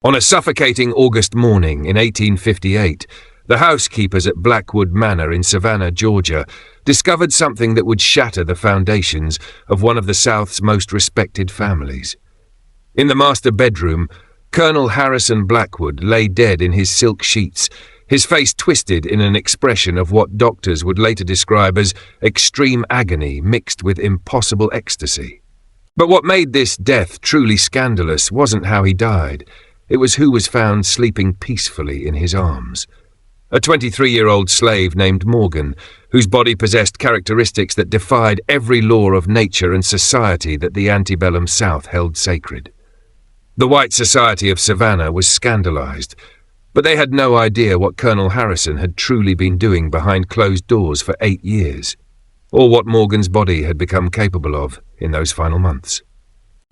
On a suffocating August morning in 1858, the housekeepers at Blackwood Manor in Savannah, Georgia, discovered something that would shatter the foundations of one of the South's most respected families. In the master bedroom, Colonel Harrison Blackwood lay dead in his silk sheets, his face twisted in an expression of what doctors would later describe as extreme agony mixed with impossible ecstasy. But what made this death truly scandalous wasn't how he died. It was who was found sleeping peacefully in his arms. A 23-year-old slave named Morgan, whose body possessed characteristics that defied every law of nature and society that the antebellum South held sacred. The white society of Savannah was scandalized, but they had no idea what Colonel Harrison had truly been doing behind closed doors for 8 years, or what Morgan's body had become capable of in those final months.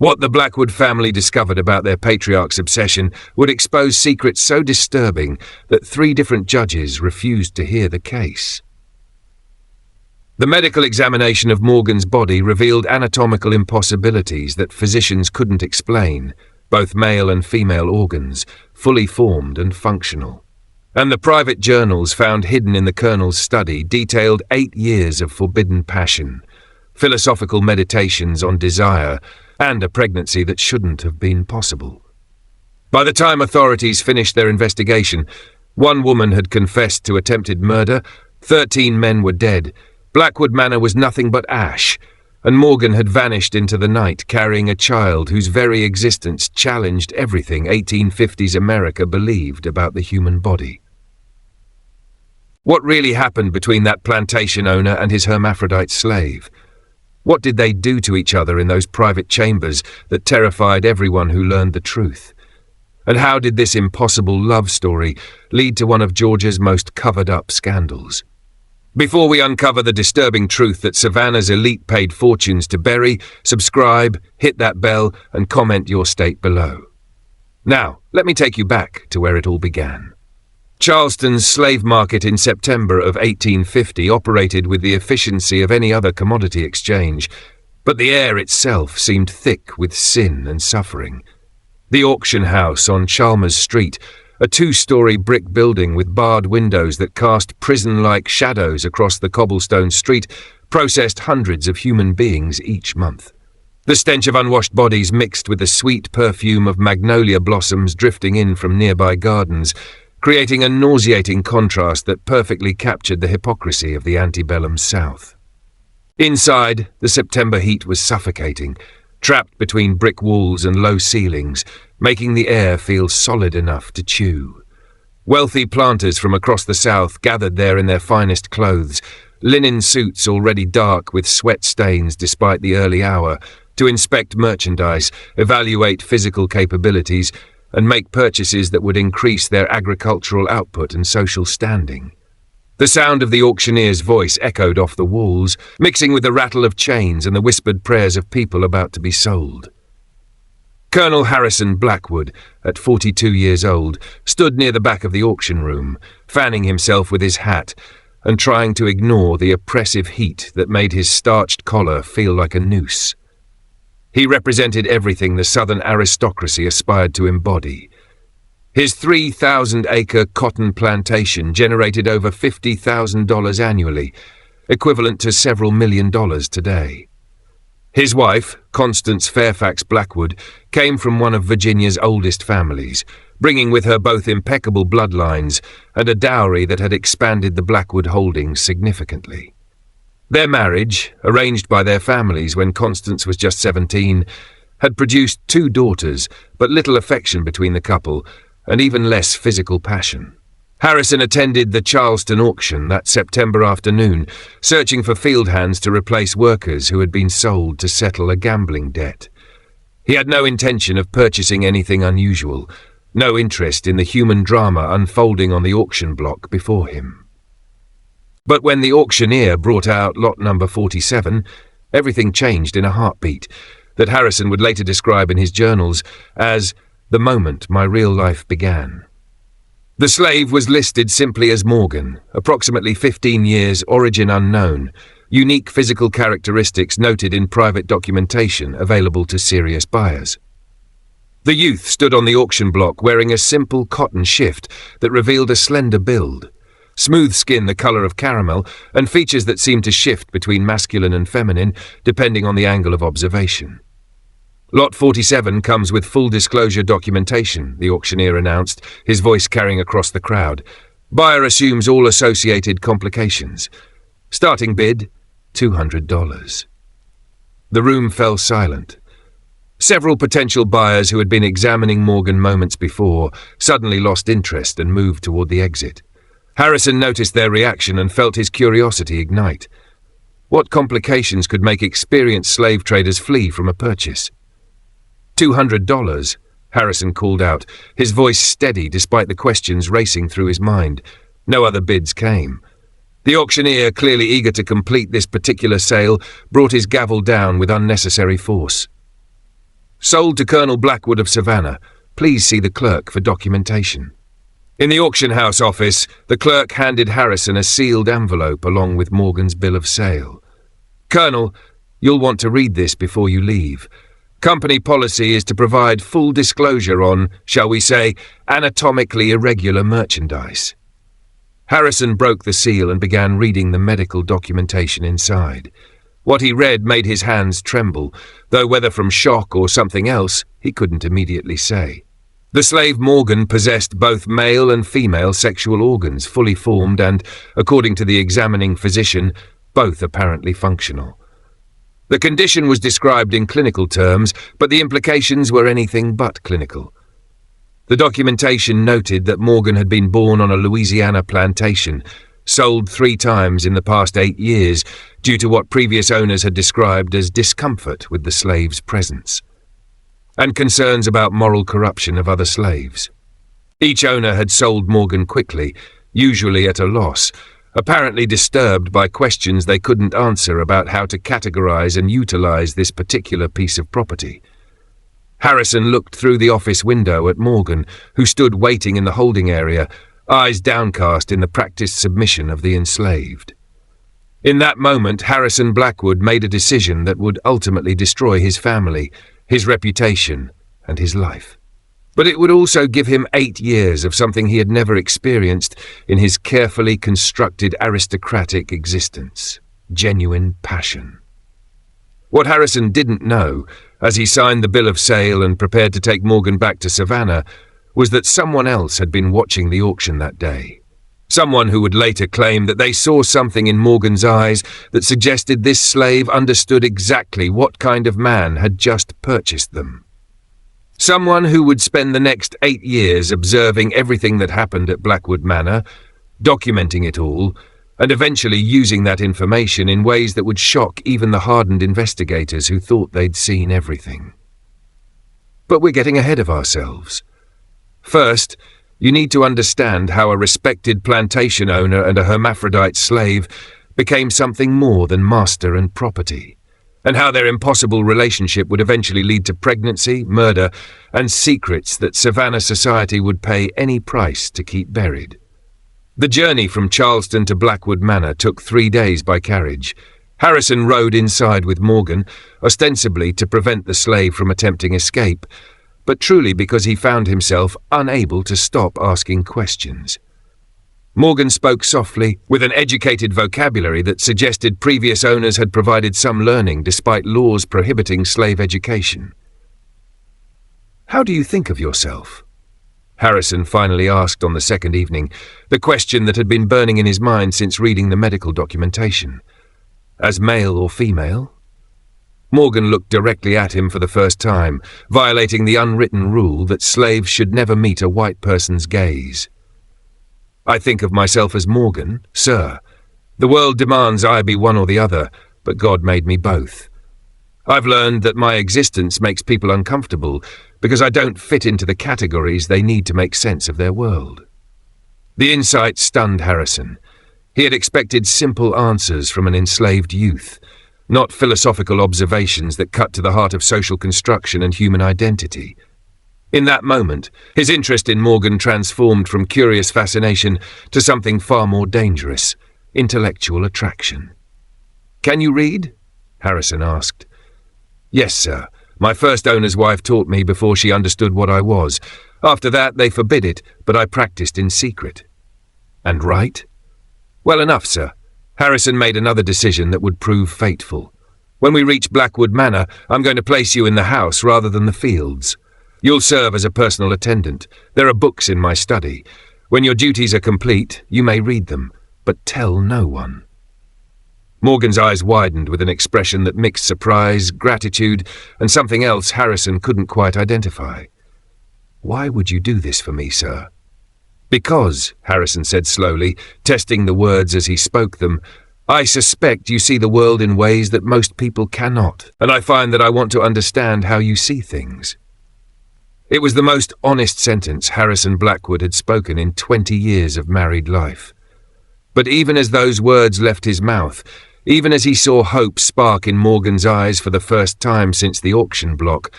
What the Blackwood family discovered about their patriarch's obsession would expose secrets so disturbing that 3 different judges refused to hear the case. The medical examination of Morgan's body revealed anatomical impossibilities that physicians couldn't explain, both male and female organs, fully formed and functional. And the private journals found hidden in the colonel's study detailed 8 years of forbidden passion, philosophical meditations on desire, and a pregnancy that shouldn't have been possible. By the time authorities finished their investigation, 1 woman had confessed to attempted murder, 13 men were dead, Blackwood Manor was nothing but ash, and Morgan had vanished into the night carrying a child whose very existence challenged everything 1850s America believed about the human body. What really happened between that plantation owner and his hermaphrodite slave? What did they do to each other in those private chambers that terrified everyone who learned the truth? And how did this impossible love story lead to one of Georgia's most covered-up scandals? Before we uncover the disturbing truth that Savannah's elite paid fortunes to bury, subscribe, hit that bell, and comment your state below. Now, let me take you back to where it all began. Charleston's slave market in September of 1850 operated with the efficiency of any other commodity exchange, but the air itself seemed thick with sin and suffering. The auction house on Chalmers Street, a 2-story brick building with barred windows that cast prison-like shadows across the cobblestone street, processed hundreds of human beings each month. The stench of unwashed bodies mixed with the sweet perfume of magnolia blossoms drifting in from nearby gardens, creating a nauseating contrast that perfectly captured the hypocrisy of the antebellum South. Inside, the September heat was suffocating, trapped between brick walls and low ceilings, making the air feel solid enough to chew. Wealthy planters from across the South gathered there in their finest clothes, linen suits already dark with sweat stains despite the early hour, to inspect merchandise, evaluate physical capabilities, and make purchases that would increase their agricultural output and social standing. The sound of the auctioneer's voice echoed off the walls, mixing with the rattle of chains and the whispered prayers of people about to be sold. Colonel Harrison Blackwood, at 42 years old, stood near the back of the auction room, fanning himself with his hat and trying to ignore the oppressive heat that made his starched collar feel like a noose. He represented everything the Southern aristocracy aspired to embody. His 3,000-acre cotton plantation generated over $50,000 annually, equivalent to several $1 million today. His wife, Constance Fairfax Blackwood, came from one of Virginia's oldest families, bringing with her both impeccable bloodlines and a dowry that had expanded the Blackwood holdings significantly. Their marriage, arranged by their families when Constance was just 17, had produced 2 daughters, but little affection between the couple, and even less physical passion. Harrison attended the Charleston auction that September afternoon, searching for field hands to replace workers who had been sold to settle a gambling debt. He had no intention of purchasing anything unusual, no interest in the human drama unfolding on the auction block before him. But when the auctioneer brought out lot number 47, everything changed in a heartbeat, that Harrison would later describe in his journals as the moment my real life began. The slave was listed simply as Morgan, approximately 15 years, origin unknown, unique physical characteristics noted in private documentation available to serious buyers. The youth stood on the auction block wearing a simple cotton shift that revealed a slender build, smooth skin the colour of caramel, and features that seemed to shift between masculine and feminine depending on the angle of observation. Lot 47 comes with full disclosure documentation, the auctioneer announced, his voice carrying across the crowd. Buyer assumes all associated complications. Starting bid, $200. The room fell silent. Several potential buyers who had been examining Morgan moments before suddenly lost interest and moved toward the exit. Harrison noticed their reaction and felt his curiosity ignite. What complications could make experienced slave traders flee from a purchase? $200, Harrison called out, his voice steady despite the questions racing through his mind. No other bids came. The auctioneer, clearly eager to complete this particular sale, brought his gavel down with unnecessary force. Sold to Colonel Blackwood of Savannah. Please see the clerk for documentation. In the auction house office, the clerk handed Harrison a sealed envelope along with Morgan's bill of sale. Colonel, you'll want to read this before you leave. Company policy is to provide full disclosure on, shall we say, anatomically irregular merchandise. Harrison broke the seal and began reading the medical documentation inside. What he read made his hands tremble, though whether from shock or something else, he couldn't immediately say. The slave Morgan possessed both male and female sexual organs fully formed and, according to the examining physician, both apparently functional. The condition was described in clinical terms, but the implications were anything but clinical. The documentation noted that Morgan had been born on a Louisiana plantation, sold 3 times in the past 8 years due to what previous owners had described as discomfort with the slave's presence, and concerns about moral corruption of other slaves. Each owner had sold Morgan quickly, usually at a loss, apparently disturbed by questions they couldn't answer about how to categorize and utilize this particular piece of property. Harrison looked through the office window at Morgan, who stood waiting in the holding area, eyes downcast in the practiced submission of the enslaved. In that moment, Harrison Blackwood made a decision that would ultimately destroy his family, his reputation, and his life. But it would also give him 8 years of something he had never experienced in his carefully constructed aristocratic existence: genuine passion. What Harrison didn't know, as he signed the bill of sale and prepared to take Morgan back to Savannah, was that someone else had been watching the auction that day. Someone who would later claim that they saw something in Morgan's eyes that suggested this slave understood exactly what kind of man had just purchased them. Someone who would spend the next 8 years observing everything that happened at Blackwood Manor, documenting it all, and eventually using that information in ways that would shock even the hardened investigators who thought they'd seen everything. But we're getting ahead of ourselves. First, you need to understand how a respected plantation owner and a hermaphrodite slave became something more than master and property, and how their impossible relationship would eventually lead to pregnancy, murder, and secrets that Savannah society would pay any price to keep buried. The journey from Charleston to Blackwood Manor took 3 days by carriage. Harrison rode inside with Morgan, ostensibly to prevent the slave from attempting escape, but truly because he found himself unable to stop asking questions. Morgan spoke softly, with an educated vocabulary that suggested previous owners had provided some learning despite laws prohibiting slave education. "How do you think of yourself?" Harrison finally asked on the second evening, the question that had been burning in his mind since reading the medical documentation. As male or female? Morgan looked directly at him for the first time, violating the unwritten rule that slaves should never meet a white person's gaze. "I think of myself as Morgan, sir. The world demands I be one or the other, but God made me both. I've learned that my existence makes people uncomfortable because I don't fit into the categories they need to make sense of their world." The insight stunned Harrison. He had expected simple answers from an enslaved youth, not philosophical observations that cut to the heart of social construction and human identity. In that moment, his interest in Morgan transformed from curious fascination to something far more dangerous: intellectual attraction. "Can you read?" Harrison asked. "Yes, sir, My first owner's wife taught me before she understood what I was. After that, they forbid it, but I practiced in secret. And right? Well enough, sir. Harrison made another decision that would prove fateful. When we reach Blackwood Manor, I'm going to place you in the house rather than the fields. You'll serve as a personal attendant. There are books in my study. When your duties are complete, you may read them, but tell no one. Morgan's eyes widened with an expression that mixed surprise, gratitude, and something else Harrison couldn't quite identify. Why would you do this for me, sir? Because, Harrison said slowly, testing the words as he spoke them, I suspect you see the world in ways that most people cannot, and I find that I want to understand how you see things. It was the most honest sentence Harrison Blackwood had spoken in 20 years of married life. But even as those words left his mouth, even as he saw hope spark in Morgan's eyes for the first time since the auction block,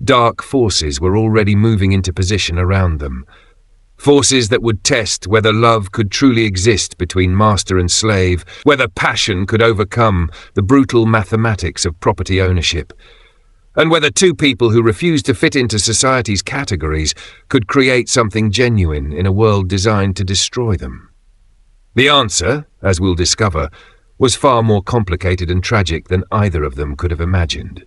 dark forces were already moving into position around them. Forces that would test whether love could truly exist between master and slave, whether passion could overcome the brutal mathematics of property ownership, and whether two people who refused to fit into society's categories could create something genuine in a world designed to destroy them. The answer, as we'll discover, was far more complicated and tragic than either of them could have imagined.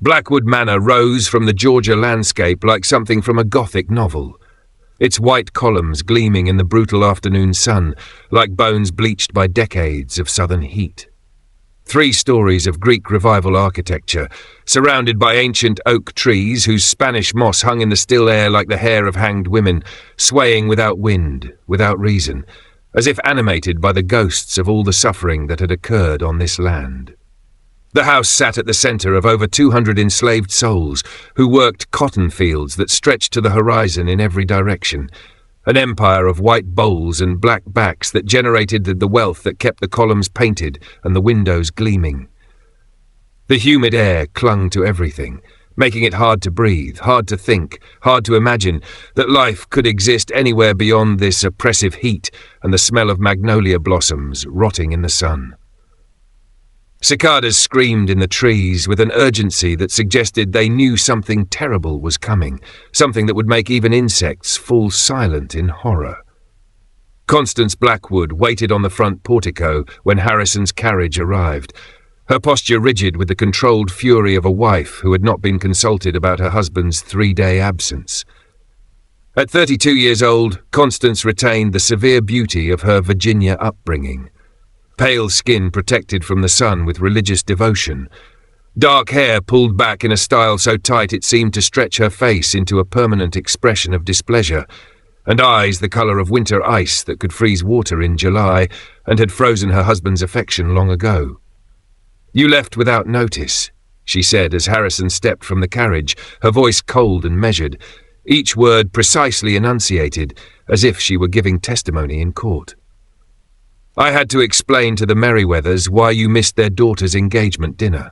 Blackwood Manor rose from the Georgia landscape like something from a Gothic novel, its white columns gleaming in the brutal afternoon sun like bones bleached by decades of southern heat. 3 stories of Greek Revival architecture, surrounded by ancient oak trees whose Spanish moss hung in the still air like the hair of hanged women, swaying without wind, without reason, as if animated by the ghosts of all the suffering that had occurred on this land. The house sat at the center of over 200 enslaved souls who worked cotton fields that stretched to the horizon in every direction, an empire of white bowls and black backs that generated the wealth that kept the columns painted and the windows gleaming. The humid air clung to everything, making it hard to breathe, hard to think, hard to imagine that life could exist anywhere beyond this oppressive heat and the smell of magnolia blossoms rotting in the sun. Cicadas screamed in the trees with an urgency that suggested they knew something terrible was coming, something that would make even insects fall silent in horror. Constance Blackwood waited on the front portico when Harrison's carriage arrived, her posture rigid with the controlled fury of a wife who had not been consulted about her husband's 3-day absence. At 32 years old, Constance retained the severe beauty of her Virginia upbringing. Pale skin protected from the sun with religious devotion, dark hair pulled back in a style so tight it seemed to stretch her face into a permanent expression of displeasure, and eyes the colour of winter ice that could freeze water in July and had frozen her husband's affection long ago. "You left without notice," she said as Harrison stepped from the carriage, her voice cold and measured, each word precisely enunciated, as if she were giving testimony in court. "I had to explain to the Merriweathers why you missed their daughter's engagement dinner."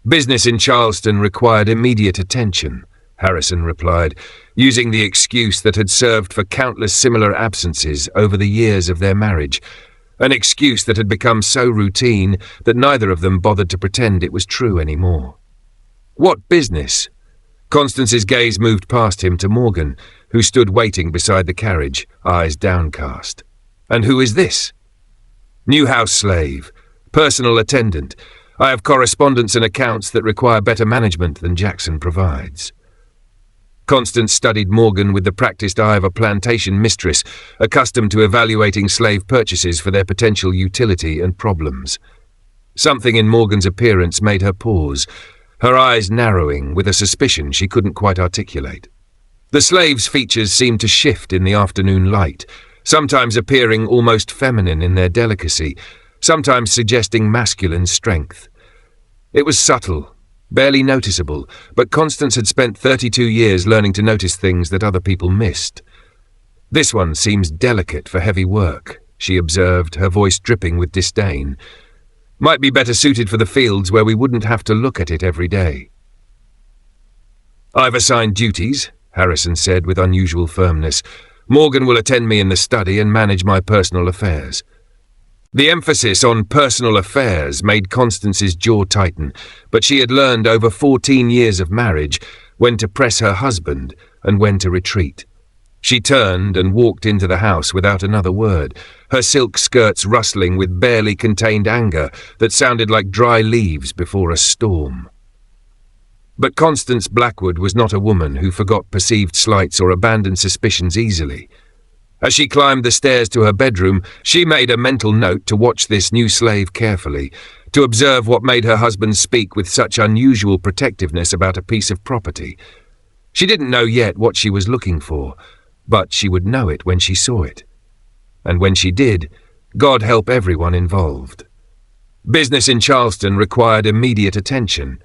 "Business in Charleston required immediate attention," Harrison replied, using the excuse that had served for countless similar absences over the years of their marriage, an excuse that had become so routine that neither of them bothered to pretend it was true anymore. "What business?" Constance's gaze moved past him to Morgan, who stood waiting beside the carriage, eyes downcast. "And who is this?" "New house slave, personal attendant. I have correspondence and accounts that require better management than Jackson provides." Constance studied Morgan with the practiced eye of a plantation mistress, accustomed to evaluating slave purchases for their potential utility and problems. Something in Morgan's appearance made her pause, her eyes narrowing with a suspicion she couldn't quite articulate. The slave's features seemed to shift in the afternoon light, sometimes appearing almost feminine in their delicacy, sometimes suggesting masculine strength. It was subtle, barely noticeable, but Constance had spent 32 years learning to notice things that other people missed. "This one seems delicate for heavy work," she observed, her voice dripping with disdain. "Might be better suited for the fields where we wouldn't have to look at it every day." "I've assigned duties," Harrison said with unusual firmness. "Morgan will attend me in the study and manage my personal affairs." The emphasis on personal affairs made Constance's jaw tighten, but she had learned over 14 years of marriage when to press her husband and when to retreat. She turned and walked into the house without another word, her silk skirts rustling with barely contained anger that sounded like dry leaves before a storm. But Constance Blackwood was not a woman who forgot perceived slights or abandoned suspicions easily. As she climbed the stairs to her bedroom, she made a mental note to watch this new slave carefully, to observe what made her husband speak with such unusual protectiveness about a piece of property. She didn't know yet what she was looking for, but she would know it when she saw it. And when she did, God help everyone involved. Business in Charleston required immediate attention,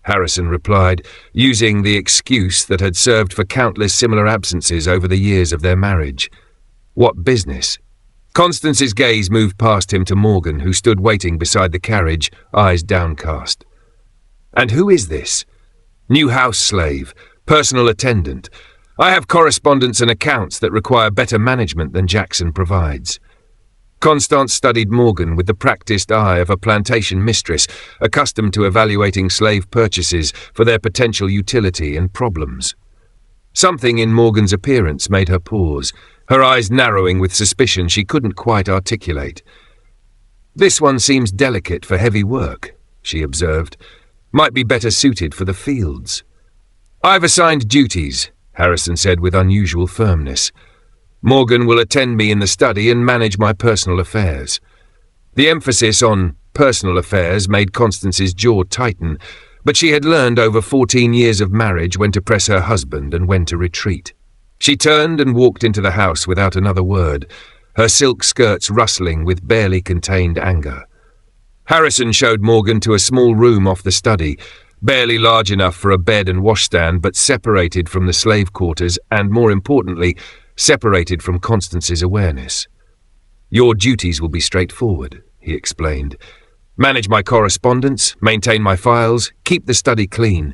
Harrison replied, using the excuse that had served for countless similar absences over the years of their marriage. What business? Constance's gaze moved past him to Morgan, who stood waiting beside the carriage, eyes downcast. And who is this? New house slave, personal attendant. I have correspondence and accounts that require better management than Jackson provides. Constance studied Morgan with the practiced eye of a plantation mistress, accustomed to evaluating slave purchases for their potential utility and problems. Something in Morgan's appearance made her pause, her eyes narrowing with suspicion she couldn't quite articulate. This one seems delicate for heavy work, she observed. Might be better suited for the fields. I've assigned duties, Harrison said with unusual firmness. Morgan will attend me in the study and manage my personal affairs. The emphasis on personal affairs made Constance's jaw tighten, but she had learned over 14 years of marriage when to press her husband and when to retreat. She turned and walked into the house without another word, her silk skirts rustling with barely contained anger. Harrison showed Morgan to a small room off the study, barely large enough for a bed and washstand, but separated from the slave quarters and, more importantly, separated from Constance's awareness. Your duties will be straightforward, he explained. Manage my correspondence, maintain my files, keep the study clean.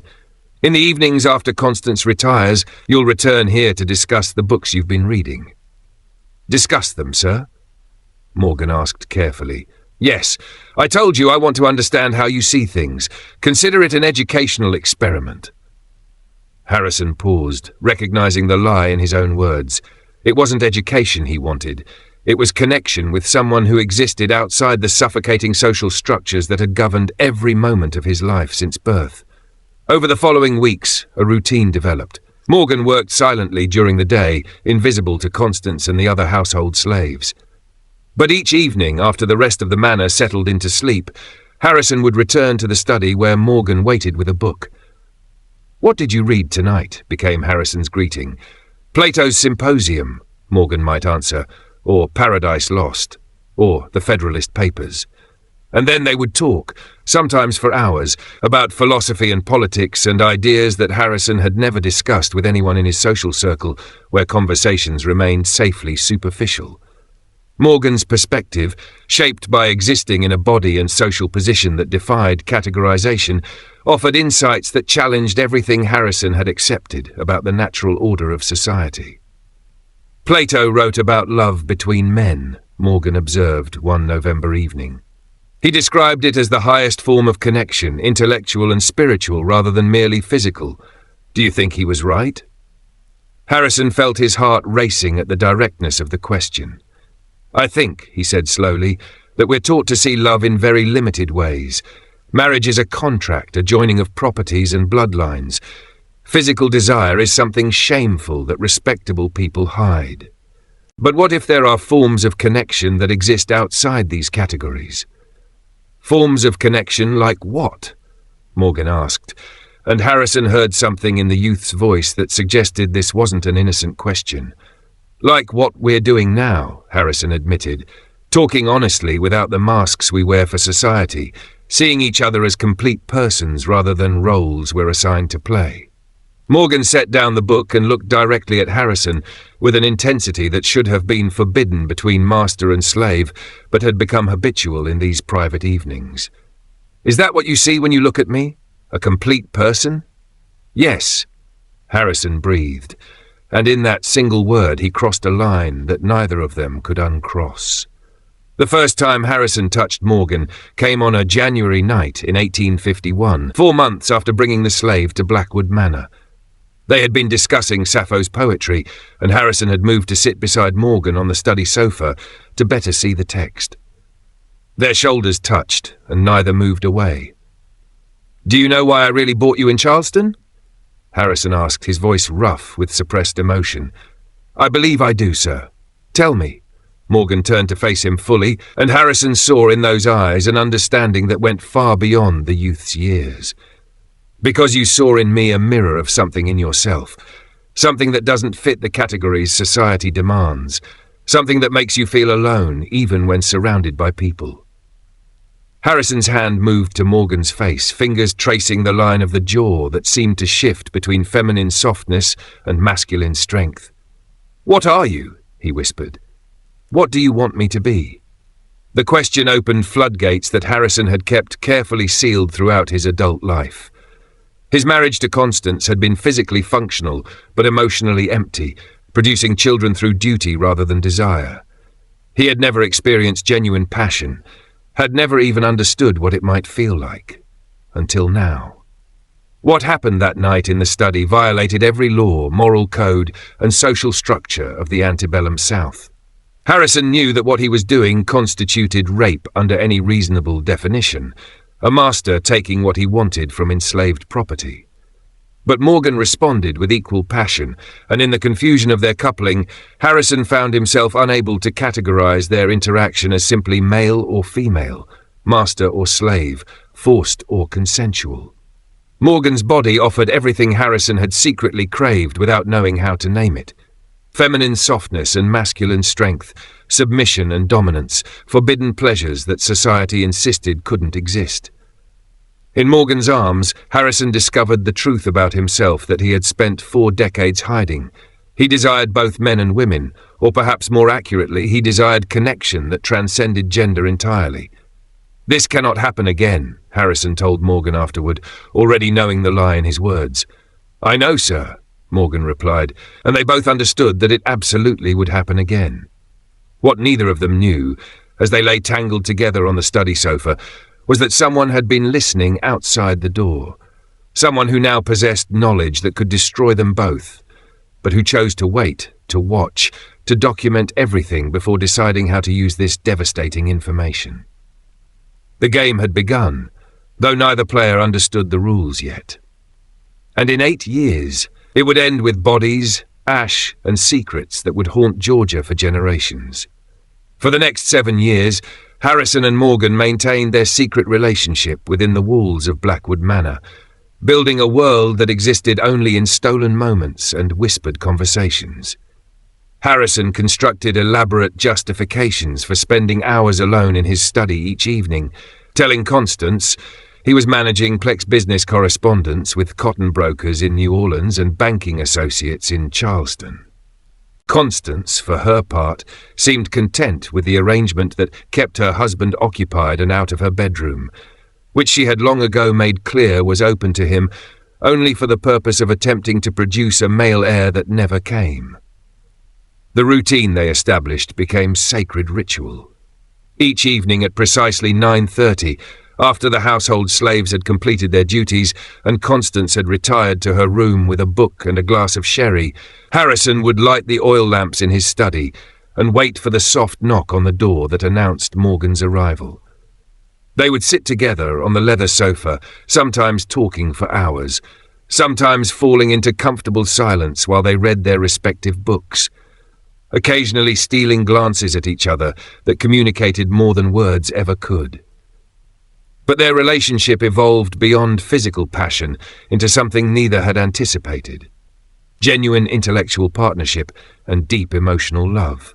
In the evenings after Constance retires, you'll return here to discuss the books you've been reading. Discuss them, sir? Morgan asked carefully. Yes, I told you I want to understand how you see things. Consider it an educational experiment. Harrison paused, recognizing the lie in his own words. It wasn't education he wanted. It was connection with someone who existed outside the suffocating social structures that had governed every moment of his life since birth. Over the following weeks, a routine developed. Morgan worked silently during the day, invisible to Constance and the other household slaves. But each evening, after the rest of the manor settled into sleep, Harrison would return to the study where Morgan waited with a book. What did you read tonight? Became Harrison's greeting. Plato's Symposium, Morgan might answer, or Paradise Lost, or the Federalist Papers. And then they would talk, sometimes for hours, about philosophy and politics and ideas that Harrison had never discussed with anyone in his social circle, where conversations remained safely superficial. Morgan's perspective, shaped by existing in a body and social position that defied categorization, offered insights that challenged everything Harrison had accepted about the natural order of society. Plato wrote about love between men, Morgan observed one November evening. He described it as the highest form of connection, intellectual and spiritual rather than merely physical. Do you think he was right? Harrison felt his heart racing at the directness of the question. I think, he said slowly, that we're taught to see love in very limited ways. Marriage is a contract, a joining of properties and bloodlines. Physical desire is something shameful that respectable people hide. But what if there are forms of connection that exist outside these categories? Forms of connection like what? Morgan asked, and Harrison heard something in the youth's voice that suggested this wasn't an innocent question. Like what we're doing now, Harrison admitted, talking honestly without the masks we wear for society, seeing each other as complete persons rather than roles we're assigned to play. Morgan set down the book and looked directly at Harrison with an intensity that should have been forbidden between master and slave, but had become habitual in these private evenings. Is that what you see when you look at me? A complete person? Yes, Harrison breathed, and in that single word he crossed a line that neither of them could uncross. The first time Harrison touched Morgan came on a January night in 1851, 4 months after bringing the slave to Blackwood Manor. They had been discussing Sappho's poetry, and Harrison had moved to sit beside Morgan on the study sofa to better see the text. Their shoulders touched, and neither moved away. "Do you know why I really bought you in Charleston?" Harrison asked, his voice rough with suppressed emotion. "I believe I do, sir. Tell me." Morgan turned to face him fully, and Harrison saw in those eyes an understanding that went far beyond the youth's years. "Because you saw in me a mirror of something in yourself, something that doesn't fit the categories society demands, something that makes you feel alone even when surrounded by people." Harrison's hand moved to Morgan's face, fingers tracing the line of the jaw that seemed to shift between feminine softness and masculine strength. "What are you?" he whispered. "What do you want me to be?" The question opened floodgates that Harrison had kept carefully sealed throughout his adult life. His marriage to Constance had been physically functional but emotionally empty, producing children through duty rather than desire. He had never experienced genuine passion, had never even understood what it might feel like, until now. What happened that night in the study violated every law, moral code, and social structure of the antebellum South. Harrison knew that what he was doing constituted rape under any reasonable definition, a master taking what he wanted from enslaved property. But Morgan responded with equal passion, and in the confusion of their coupling, Harrison found himself unable to categorize their interaction as simply male or female, master or slave, forced or consensual. Morgan's body offered everything Harrison had secretly craved without knowing how to name it. Feminine softness and masculine strength, submission and dominance, forbidden pleasures that society insisted couldn't exist. In Morgan's arms, Harrison discovered the truth about himself that he had spent 4 decades hiding. He desired both men and women, or perhaps more accurately, he desired connection that transcended gender entirely. "This cannot happen again," Harrison told Morgan afterward, already knowing the lie in his words. "I know, sir," Morgan replied, and they both understood that it absolutely would happen again. What neither of them knew, as they lay tangled together on the study sofa, was that someone had been listening outside the door, someone who now possessed knowledge that could destroy them both, but who chose to wait, to watch, to document everything before deciding how to use this devastating information. The game had begun, though neither player understood the rules yet. And in 8 years, it would end with bodies, ash, and secrets that would haunt Georgia for generations. For the next 7 years, Harrison and Morgan maintained their secret relationship within the walls of Blackwood Manor, building a world that existed only in stolen moments and whispered conversations. Harrison constructed elaborate justifications for spending hours alone in his study each evening, telling Constance he was managing Plex business correspondence with cotton brokers in New Orleans and banking associates in Charleston. Constance, for her part, seemed content with the arrangement that kept her husband occupied and out of her bedroom, which she had long ago made clear was open to him only for the purpose of attempting to produce a male heir that never came. The routine they established became sacred ritual. Each evening at precisely 9:30, after the household slaves had completed their duties and Constance had retired to her room with a book and a glass of sherry, Harrison would light the oil lamps in his study and wait for the soft knock on the door that announced Morgan's arrival. They would sit together on the leather sofa, sometimes talking for hours, sometimes falling into comfortable silence while they read their respective books, occasionally stealing glances at each other that communicated more than words ever could. But their relationship evolved beyond physical passion into something neither had anticipated: genuine intellectual partnership and deep emotional love.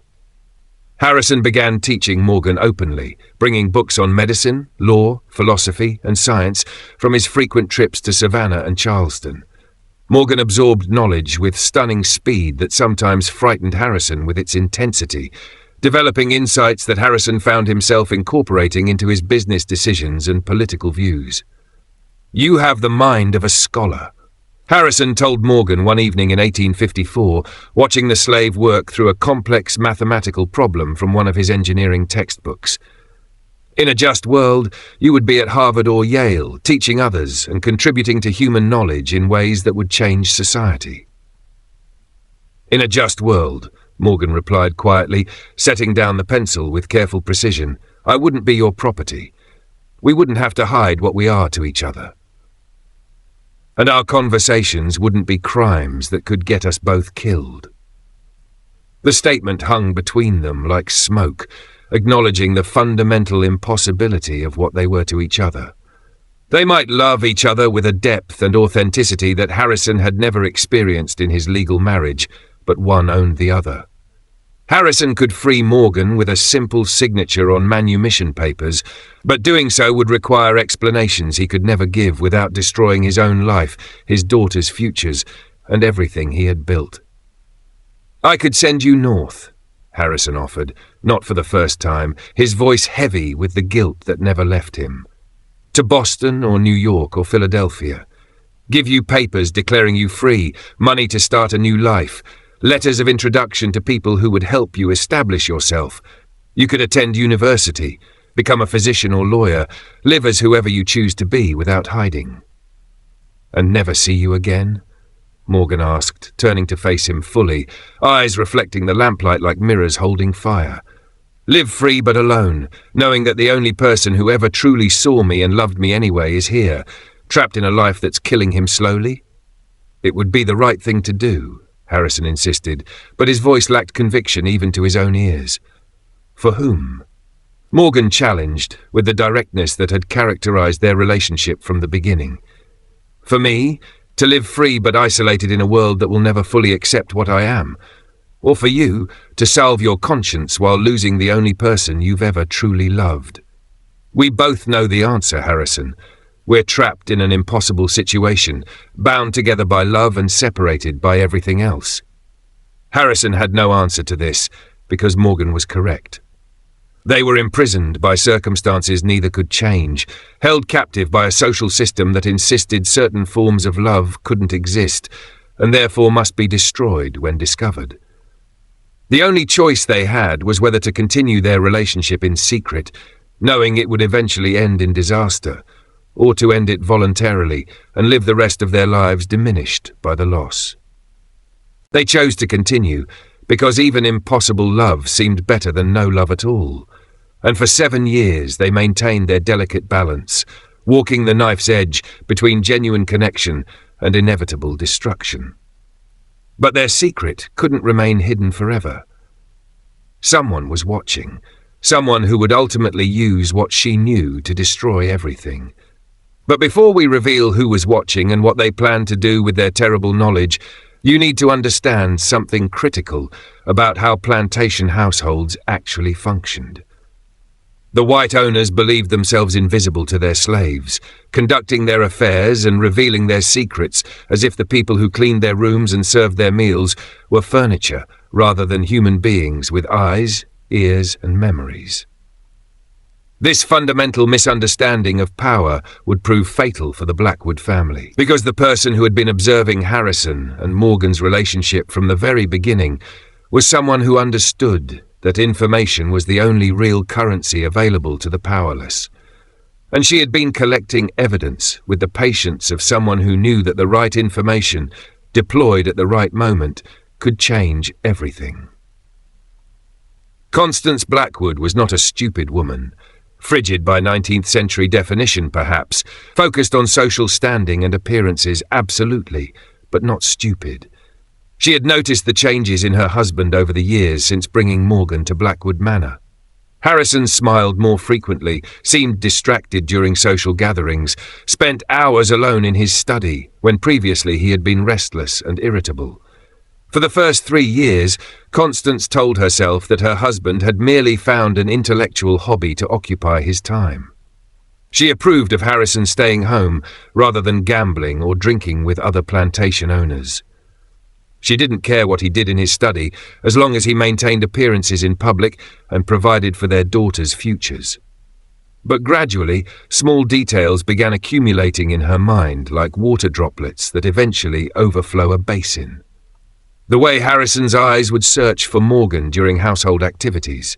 Harrison began teaching Morgan openly, bringing books on medicine, law, philosophy, and science from his frequent trips to Savannah and Charleston. Morgan absorbed knowledge with stunning speed that sometimes frightened Harrison with its intensity, developing insights that Harrison found himself incorporating into his business decisions and political views. "You have the mind of a scholar," Harrison told Morgan one evening in 1854, watching the slave work through a complex mathematical problem from one of his engineering textbooks. In a just world, you would be at Harvard or Yale, teaching others and contributing to human knowledge in ways that would change society. In a just world, Morgan replied quietly, setting down the pencil with careful precision, I wouldn't be your property. We wouldn't have to hide what we are to each other. And our conversations wouldn't be crimes that could get us both killed. The statement hung between them like smoke, acknowledging the fundamental impossibility of what they were to each other. They might love each other with a depth and authenticity that Harrison had never experienced in his legal marriage, but one owned the other. Harrison could free Morgan with a simple signature on manumission papers, but doing so would require explanations he could never give without destroying his own life, his daughter's futures, and everything he had built. I could send you north, Harrison offered, not for the first time, his voice heavy with the guilt that never left him. To Boston or New York or Philadelphia. Give you papers declaring you free, money to start a new life, letters of introduction to people who would help you establish yourself. You could attend university, become a physician or lawyer, live as whoever you choose to be without hiding. And never see you again? Morgan asked, turning to face him fully, eyes reflecting the lamplight like mirrors holding fire. Live free but alone, knowing that the only person who ever truly saw me and loved me anyway is here, trapped in a life that's killing him slowly? It would be the right thing to do, Harrison insisted, but his voice lacked conviction even to his own ears. For whom? Morgan challenged, with the directness that had characterized their relationship from the beginning. For me, to live free but isolated in a world that will never fully accept what I am. Or for you, to salve your conscience while losing the only person you've ever truly loved. We both know the answer, Harrison. We're trapped in an impossible situation, bound together by love and separated by everything else. Harrison had no answer to this, because Morgan was correct. They were imprisoned by circumstances neither could change, held captive by a social system that insisted certain forms of love couldn't exist, and therefore must be destroyed when discovered. The only choice they had was whether to continue their relationship in secret, knowing it would eventually end in disaster, or to end it voluntarily and live the rest of their lives diminished by the loss. They chose to continue, because even impossible love seemed better than no love at all, and for 7 years they maintained their delicate balance, walking the knife's edge between genuine connection and inevitable destruction. But their secret couldn't remain hidden forever. Someone was watching, someone who would ultimately use what she knew to destroy everything. But before we reveal who was watching and what they planned to do with their terrible knowledge, you need to understand something critical about how plantation households actually functioned. The white owners believed themselves invisible to their slaves, conducting their affairs and revealing their secrets as if the people who cleaned their rooms and served their meals were furniture rather than human beings with eyes, ears, and memories. This fundamental misunderstanding of power would prove fatal for the Blackwood family, because the person who had been observing Harrison and Morgan's relationship from the very beginning was someone who understood that information was the only real currency available to the powerless. And she had been collecting evidence with the patience of someone who knew that the right information, deployed at the right moment, could change everything. Constance Blackwood was not a stupid woman. Frigid by 19th century definition, perhaps, focused on social standing and appearances, absolutely, but not stupid. She had noticed the changes in her husband over the years since bringing Morgan to Blackwood Manor. Harrison smiled more frequently, seemed distracted during social gatherings, spent hours alone in his study, when previously he had been restless and irritable. For the first 3 years, Constance told herself that her husband had merely found an intellectual hobby to occupy his time. She approved of Harrison staying home rather than gambling or drinking with other plantation owners. She didn't care what he did in his study as long as he maintained appearances in public and provided for their daughters' futures. But gradually, small details began accumulating in her mind like water droplets that eventually overflow a basin. The way Harrison's eyes would search for Morgan during household activities.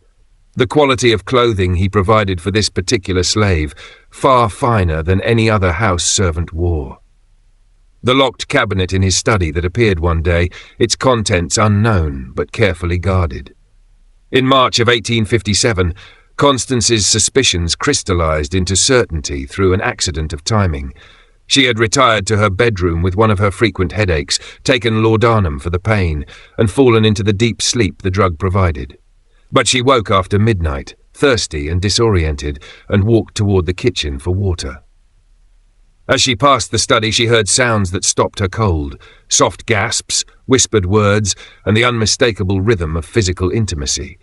The quality of clothing he provided for this particular slave, far finer than any other house servant wore. The locked cabinet in his study that appeared one day, its contents unknown but carefully guarded. In March of 1857, Constance's suspicions crystallized into certainty through an accident of timing. She had retired to her bedroom with one of her frequent headaches, taken laudanum for the pain, and fallen into the deep sleep the drug provided. But she woke after midnight, thirsty and disoriented, and walked toward the kitchen for water. As she passed the study, she heard sounds that stopped her cold, soft gasps, whispered words, and the unmistakable rhythm of physical intimacy.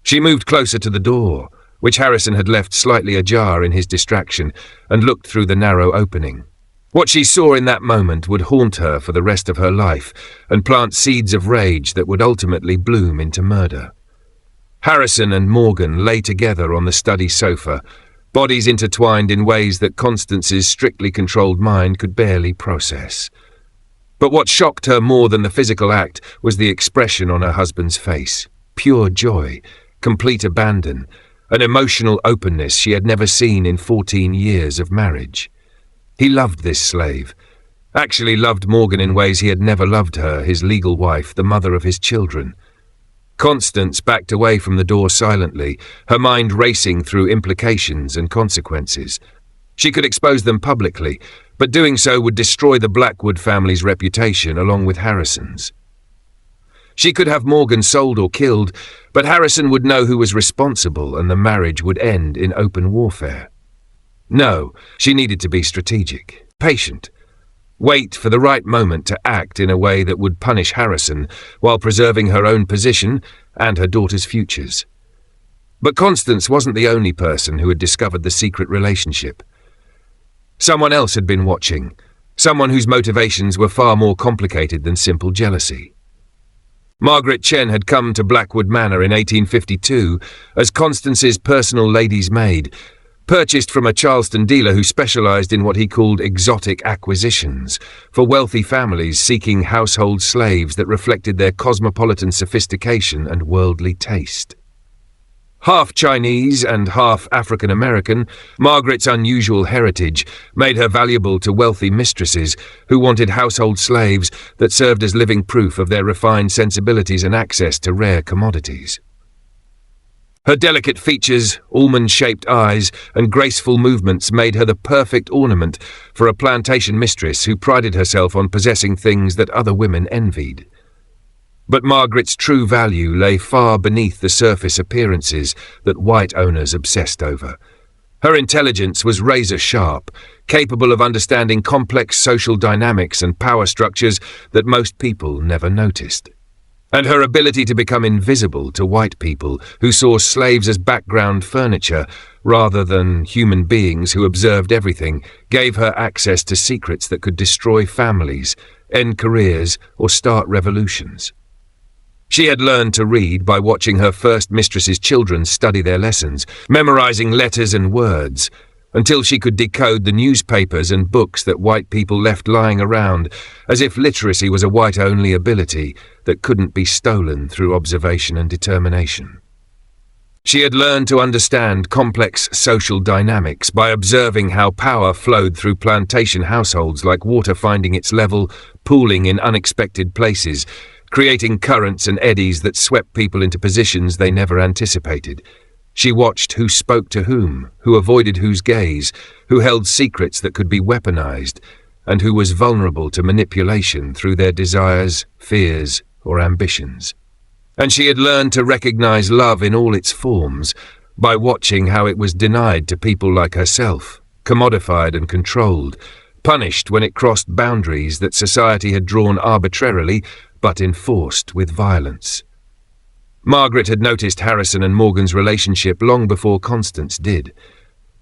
She moved closer to the door, which Harrison had left slightly ajar in his distraction, and looked through the narrow opening. What she saw in that moment would haunt her for the rest of her life and plant seeds of rage that would ultimately bloom into murder. Harrison and Morgan lay together on the study sofa, bodies intertwined in ways that Constance's strictly controlled mind could barely process. But what shocked her more than the physical act was the expression on her husband's face. Pure joy, complete abandon, an emotional openness she had never seen in 14 years of marriage. He loved this slave, actually loved Morgan in ways he had never loved her, his legal wife, the mother of his children. Constance backed away from the door silently, her mind racing through implications and consequences. She could expose them publicly, but doing so would destroy the Blackwood family's reputation along with Harrison's. She could have Morgan sold or killed, but Harrison would know who was responsible and the marriage would end in open warfare. No, she needed to be strategic, patient. Wait for the right moment to act in a way that would punish Harrison while preserving her own position and her daughter's futures. But Constance wasn't the only person who had discovered the secret relationship. Someone else had been watching, someone whose motivations were far more complicated than simple jealousy. Margaret Chen had come to Blackwood Manor in 1852 as Constance's personal lady's maid, purchased from a Charleston dealer who specialized in what he called exotic acquisitions for wealthy families seeking household slaves that reflected their cosmopolitan sophistication and worldly taste. Half Chinese and half African American, Margaret's unusual heritage made her valuable to wealthy mistresses who wanted household slaves that served as living proof of their refined sensibilities and access to rare commodities. Her delicate features, almond-shaped eyes, and graceful movements made her the perfect ornament for a plantation mistress who prided herself on possessing things that other women envied. But Margaret's true value lay far beneath the surface appearances that white owners obsessed over. Her intelligence was razor-sharp, capable of understanding complex social dynamics and power structures that most people never noticed. And her ability to become invisible to white people who saw slaves as background furniture rather than human beings who observed everything gave her access to secrets that could destroy families, end careers, or start revolutions. She had learned to read by watching her first mistress's children study their lessons, memorizing letters and words, until she could decode the newspapers and books that white people left lying around, as if literacy was a white-only ability that couldn't be stolen through observation and determination. She had learned to understand complex social dynamics by observing how power flowed through plantation households like water finding its level, pooling in unexpected places, creating currents and eddies that swept people into positions they never anticipated. She watched who spoke to whom, who avoided whose gaze, who held secrets that could be weaponized, and who was vulnerable to manipulation through their desires, fears, or ambitions. And she had learned to recognize love in all its forms by watching how it was denied to people like herself, commodified and controlled, punished when it crossed boundaries that society had drawn arbitrarily but enforced with violence. Margaret had noticed Harrison and Morgan's relationship long before Constance did.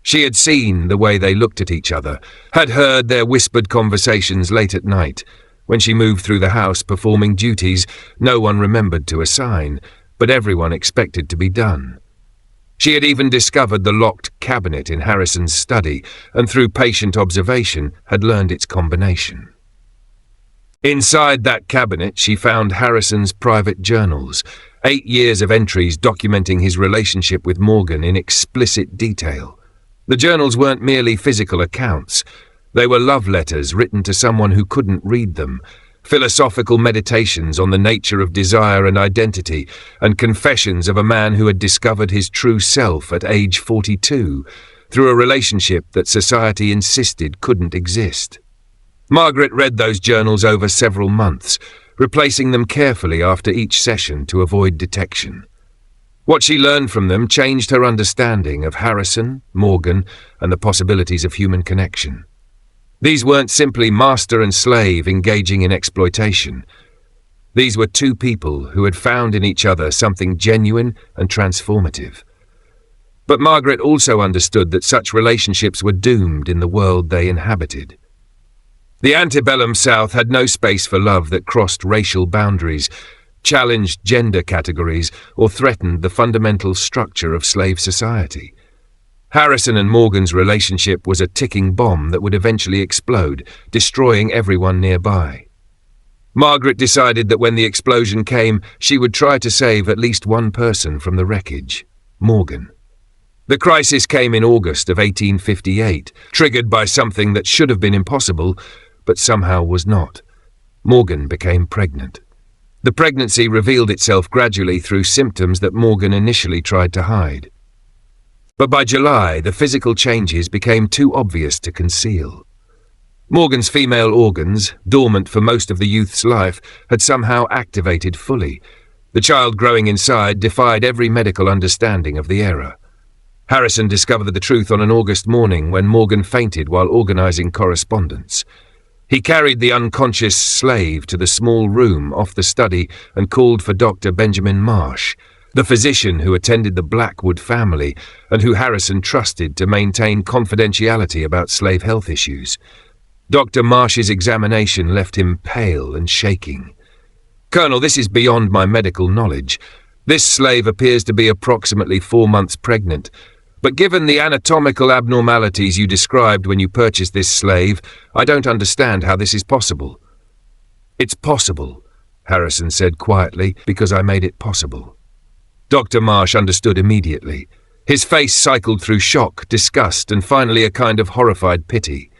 She had seen the way they looked at each other, had heard their whispered conversations late at night. When she moved through the house performing duties no one remembered to assign, but everyone expected to be done. She had even discovered the locked cabinet in Harrison's study, and through patient observation had learned its combination. Inside that cabinet she found Harrison's private journals, 8 years of entries documenting his relationship with Morgan in explicit detail. The journals weren't merely physical accounts. They were love letters written to someone who couldn't read them, philosophical meditations on the nature of desire and identity, and confessions of a man who had discovered his true self at age 42 through a relationship that society insisted couldn't exist. Margaret read those journals over several months, replacing them carefully after each session to avoid detection. What she learned from them changed her understanding of Harrison, Morgan, and the possibilities of human connection. These weren't simply master and slave engaging in exploitation. These were two people who had found in each other something genuine and transformative. But Margaret also understood that such relationships were doomed in the world they inhabited. The antebellum South had no space for love that crossed racial boundaries, challenged gender categories, or threatened the fundamental structure of slave society. Harrison and Morgan's relationship was a ticking bomb that would eventually explode, destroying everyone nearby. Margaret decided that when the explosion came, she would try to save at least one person from the wreckage: Morgan. The crisis came in August of 1858, triggered by something that should have been impossible, but somehow was not. Morgan became pregnant. The pregnancy revealed itself gradually through symptoms that Morgan initially tried to hide. But by July, the physical changes became too obvious to conceal. Morgan's female organs, dormant for most of the youth's life, had somehow activated fully. The child growing inside defied every medical understanding of the era. Harrison discovered the truth on an August morning when Morgan fainted while organizing correspondence. He carried the unconscious slave to the small room off the study and called for Dr. Benjamin Marsh, the physician who attended the Blackwood family and who Harrison trusted to maintain confidentiality about slave health issues. Dr. Marsh's examination left him pale and shaking. "Colonel, this is beyond my medical knowledge. This slave appears to be approximately 4 months pregnant, but given the anatomical abnormalities you described when you purchased this slave, I don't understand how this is possible." "It's possible," Harrison said quietly, "because I made it possible." Dr. Marsh understood immediately. His face cycled through shock, disgust, and finally a kind of horrified pity.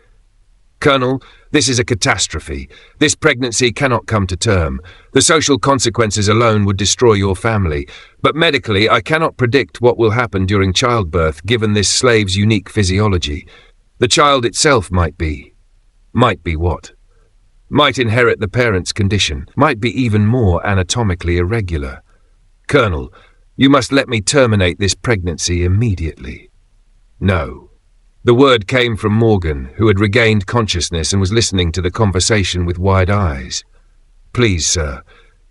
"Colonel, this is a catastrophe. This pregnancy cannot come to term. The social consequences alone would destroy your family. But medically, I cannot predict what will happen during childbirth given this slave's unique physiology. The child itself might be what? Might inherit the parent's condition, might be even more anatomically irregular. Colonel, you must let me terminate this pregnancy immediately." "No." The word came from Morgan, who had regained consciousness and was listening to the conversation with wide eyes. "Please, sir,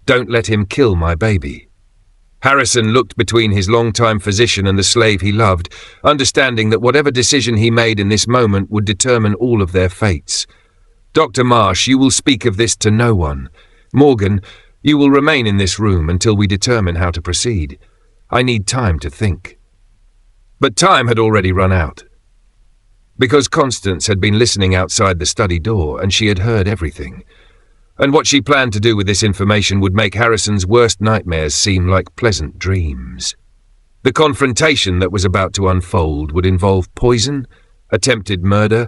don't let him kill my baby." Harrison looked between his longtime physician and the slave he loved, understanding that whatever decision he made in this moment would determine all of their fates. "Dr. Marsh, you will speak of this to no one. Morgan, you will remain in this room until we determine how to proceed. I need time to think." But time had already run out. Because Constance had been listening outside the study door and she had heard everything. And what she planned to do with this information would make Harrison's worst nightmares seem like pleasant dreams. The confrontation that was about to unfold would involve poison, attempted murder,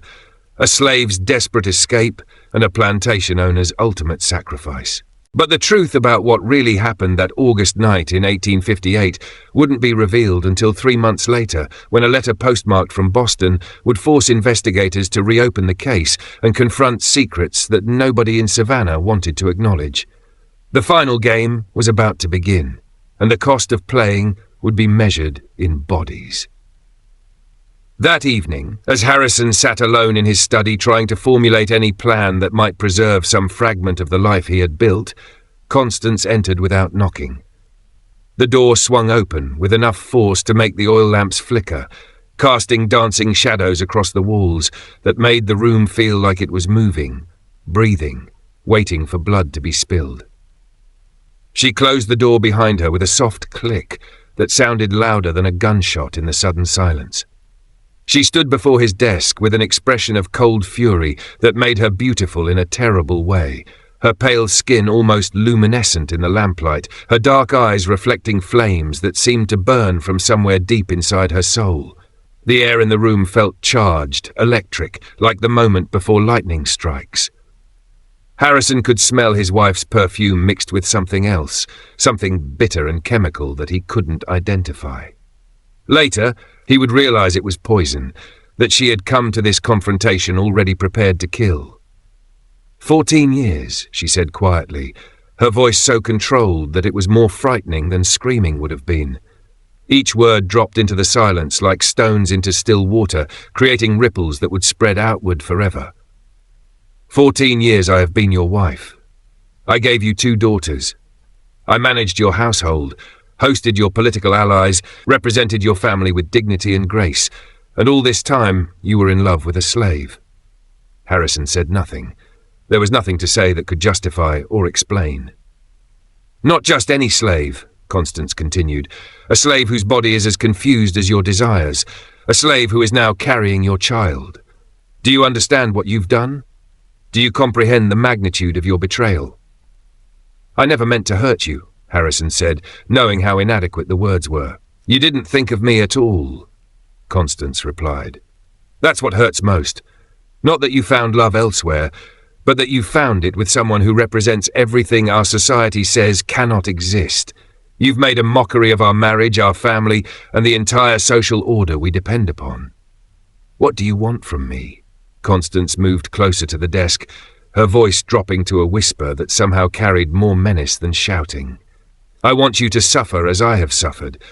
a slave's desperate escape, and a plantation owner's ultimate sacrifice. But the truth about what really happened that August night in 1858 wouldn't be revealed until 3 months later, when a letter postmarked from Boston would force investigators to reopen the case and confront secrets that nobody in Savannah wanted to acknowledge. The final game was about to begin, and the cost of playing would be measured in bodies. That evening, as Harrison sat alone in his study trying to formulate any plan that might preserve some fragment of the life he had built, Constance entered without knocking. The door swung open with enough force to make the oil lamps flicker, casting dancing shadows across the walls that made the room feel like it was moving, breathing, waiting for blood to be spilled. She closed the door behind her with a soft click, that sounded louder than a gunshot in the sudden silence. She stood before his desk with an expression of cold fury that made her beautiful in a terrible way, her pale skin almost luminescent in the lamplight, her dark eyes reflecting flames that seemed to burn from somewhere deep inside her soul. The air in the room felt charged, electric, like the moment before lightning strikes. Harrison could smell his wife's perfume mixed with something else, something bitter and chemical that he couldn't identify. Later, he would realize it was poison, that she had come to this confrontation already prepared to kill. 14 years, she said quietly, her voice so controlled that it was more frightening than screaming would have been. Each word dropped into the silence like stones into still water, creating ripples that would spread outward forever. 14 years I have been your wife. I gave you 2 daughters. I managed your household, hosted your political allies, represented your family with dignity and grace, and all this time you were in love with a slave. Harrison said nothing. There was nothing to say that could justify or explain. Not just any slave, Constance continued, a slave whose body is as confused as your desires, a slave who is now carrying your child. Do you understand what you've done? Do you comprehend the magnitude of your betrayal? I never meant to hurt you, Harrison said, knowing how inadequate the words were. You didn't think of me at all, Constance replied. That's what hurts most. Not that you found love elsewhere, but that you found it with someone who represents everything our society says cannot exist. You've made a mockery of our marriage, our family, and the entire social order we depend upon. What do you want from me? Constance moved closer to the desk, her voice dropping to a whisper that somehow carried more menace than shouting. I want you to suffer as I have suffered.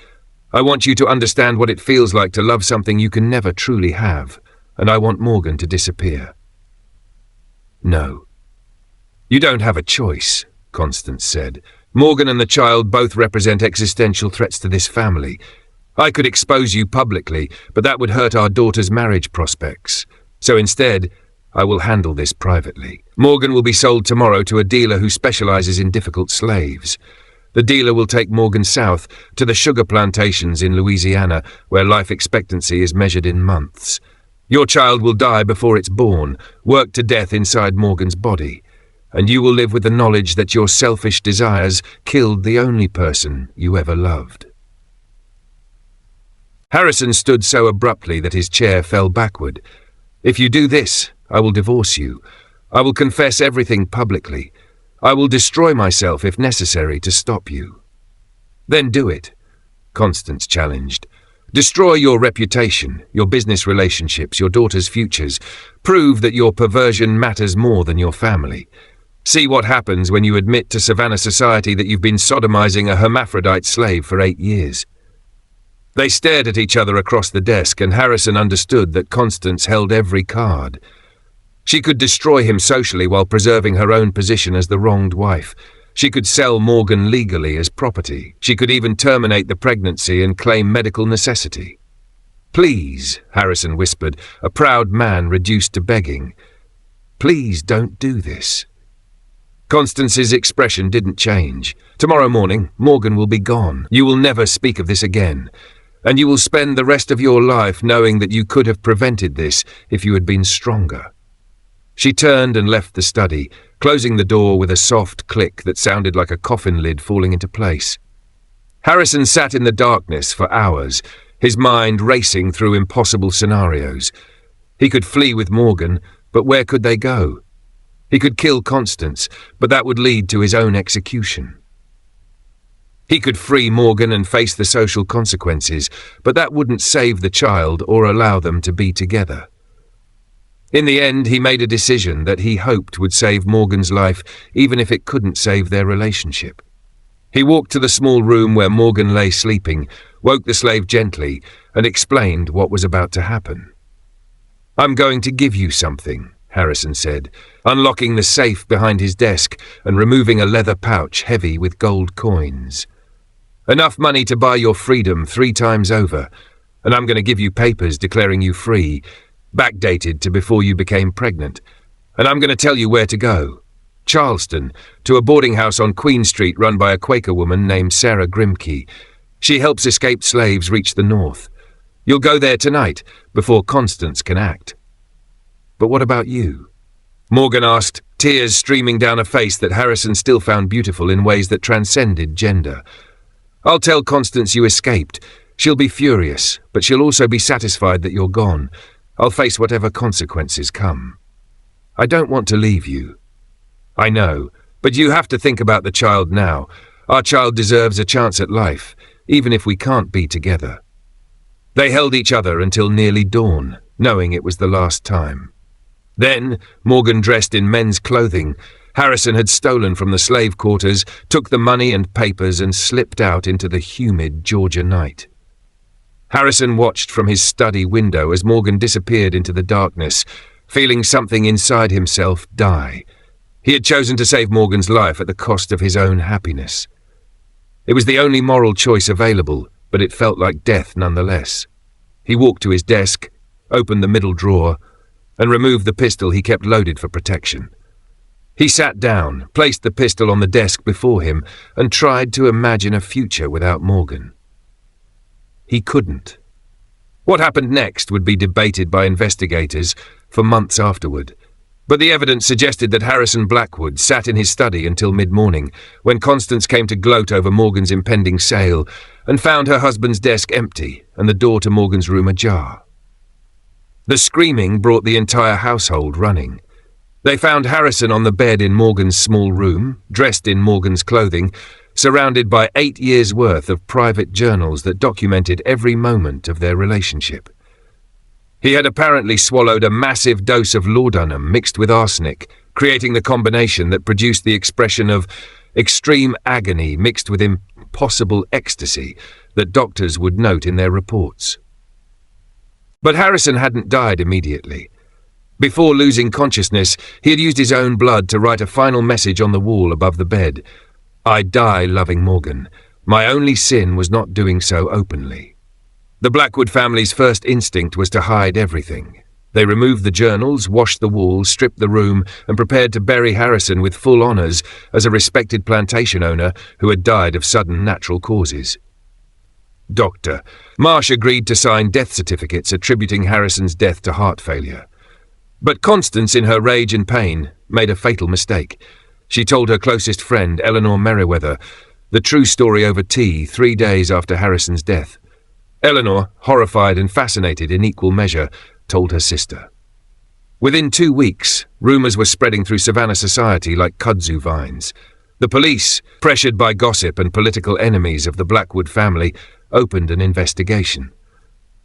I want you to understand what it feels like to love something you can never truly have, and I want Morgan to disappear. No. You don't have a choice, Constance said. Morgan and the child both represent existential threats to this family. I could expose you publicly, but that would hurt our daughter's marriage prospects. So instead, I will handle this privately. Morgan will be sold tomorrow to a dealer who specializes in difficult slaves. The dealer will take Morgan south to the sugar plantations in Louisiana, where life expectancy is measured in months. Your child will die before it's born, worked to death inside Morgan's body, and you will live with the knowledge that your selfish desires killed the only person you ever loved. Harrison stood so abruptly that his chair fell backward. If you do this, I will divorce you. I will confess everything publicly. I will destroy myself if necessary to stop you. Then do it, Constance challenged. Destroy your reputation, your business relationships, your daughter's futures. Prove that your perversion matters more than your family. See what happens when you admit to Savannah society that you've been sodomizing a hermaphrodite slave for 8 years. They stared at each other across the desk, and Harrison understood that Constance held every card. She could destroy him socially while preserving her own position as the wronged wife. She could sell Morgan legally as property. She could even terminate the pregnancy and claim medical necessity. Please, Harrison whispered, a proud man reduced to begging. Please don't do this. Constance's expression didn't change. Tomorrow morning, Morgan will be gone. You will never speak of this again. And you will spend the rest of your life knowing that you could have prevented this if you had been stronger. She turned and left the study, closing the door with a soft click that sounded like a coffin lid falling into place. Harrison sat in the darkness for hours, his mind racing through impossible scenarios. He could flee with Morgan, but where could they go? He could kill Constance, but that would lead to his own execution. He could free Morgan and face the social consequences, but that wouldn't save the child or allow them to be together. In the end, he made a decision that he hoped would save Morgan's life, even if it couldn't save their relationship. He walked to the small room where Morgan lay sleeping, woke the slave gently, and explained what was about to happen. I'm going to give you something, Harrison said, unlocking the safe behind his desk and removing a leather pouch heavy with gold coins. Enough money to buy your freedom 3 times over, and I'm going to give you papers declaring you free, backdated to before you became pregnant, and I'm going to tell you where to go. Charleston, to a boarding house on Queen Street run by a Quaker woman named Sarah Grimke. She helps escaped slaves reach the north. You'll go there tonight, before Constance can act." "But what about you?" Morgan asked, tears streaming down a face that Harrison still found beautiful in ways that transcended gender. "I'll tell Constance you escaped. She'll be furious, but she'll also be satisfied that you're gone. I'll face whatever consequences come. I don't want to leave you." "I know, but you have to think about the child now. Our child deserves a chance at life, even if we can't be together." They held each other until nearly dawn, knowing it was the last time. Then, Morgan dressed in men's clothing. Harrison had stolen from the slave quarters, took the money and papers and slipped out into the humid Georgia night. Harrison watched from his study window as Morgan disappeared into the darkness, feeling something inside himself die. He had chosen to save Morgan's life at the cost of his own happiness. It was the only moral choice available, but it felt like death nonetheless. He walked to his desk, opened the middle drawer, and removed the pistol he kept loaded for protection. He sat down, placed the pistol on the desk before him, and tried to imagine a future without Morgan. He couldn't. What happened next would be debated by investigators for months afterward, but the evidence suggested that Harrison Blackwood sat in his study until mid-morning, when Constance came to gloat over Morgan's impending sale, and found her husband's desk empty and the door to Morgan's room ajar. The screaming brought the entire household running. They found Harrison on the bed in Morgan's small room, dressed in Morgan's clothing, surrounded by 8 years' worth of private journals that documented every moment of their relationship. He had apparently swallowed a massive dose of laudanum mixed with arsenic, creating the combination that produced the expression of extreme agony mixed with impossible ecstasy that doctors would note in their reports. But Harrison hadn't died immediately. Before losing consciousness, he had used his own blood to write a final message on the wall above the bed. "I die loving Morgan. My only sin was not doing so openly." The Blackwood family's first instinct was to hide everything. They removed the journals, washed the walls, stripped the room, and prepared to bury Harrison with full honours as a respected plantation owner who had died of sudden natural causes. Dr. Marsh agreed to sign death certificates attributing Harrison's death to heart failure. But Constance, in her rage and pain, made a fatal mistake. She told her closest friend, Eleanor Merriweather, the true story over tea 3 days after Harrison's death. Eleanor, horrified and fascinated in equal measure, told her sister. Within 2 weeks, rumours were spreading through Savannah society like kudzu vines. The police, pressured by gossip and political enemies of the Blackwood family, opened an investigation.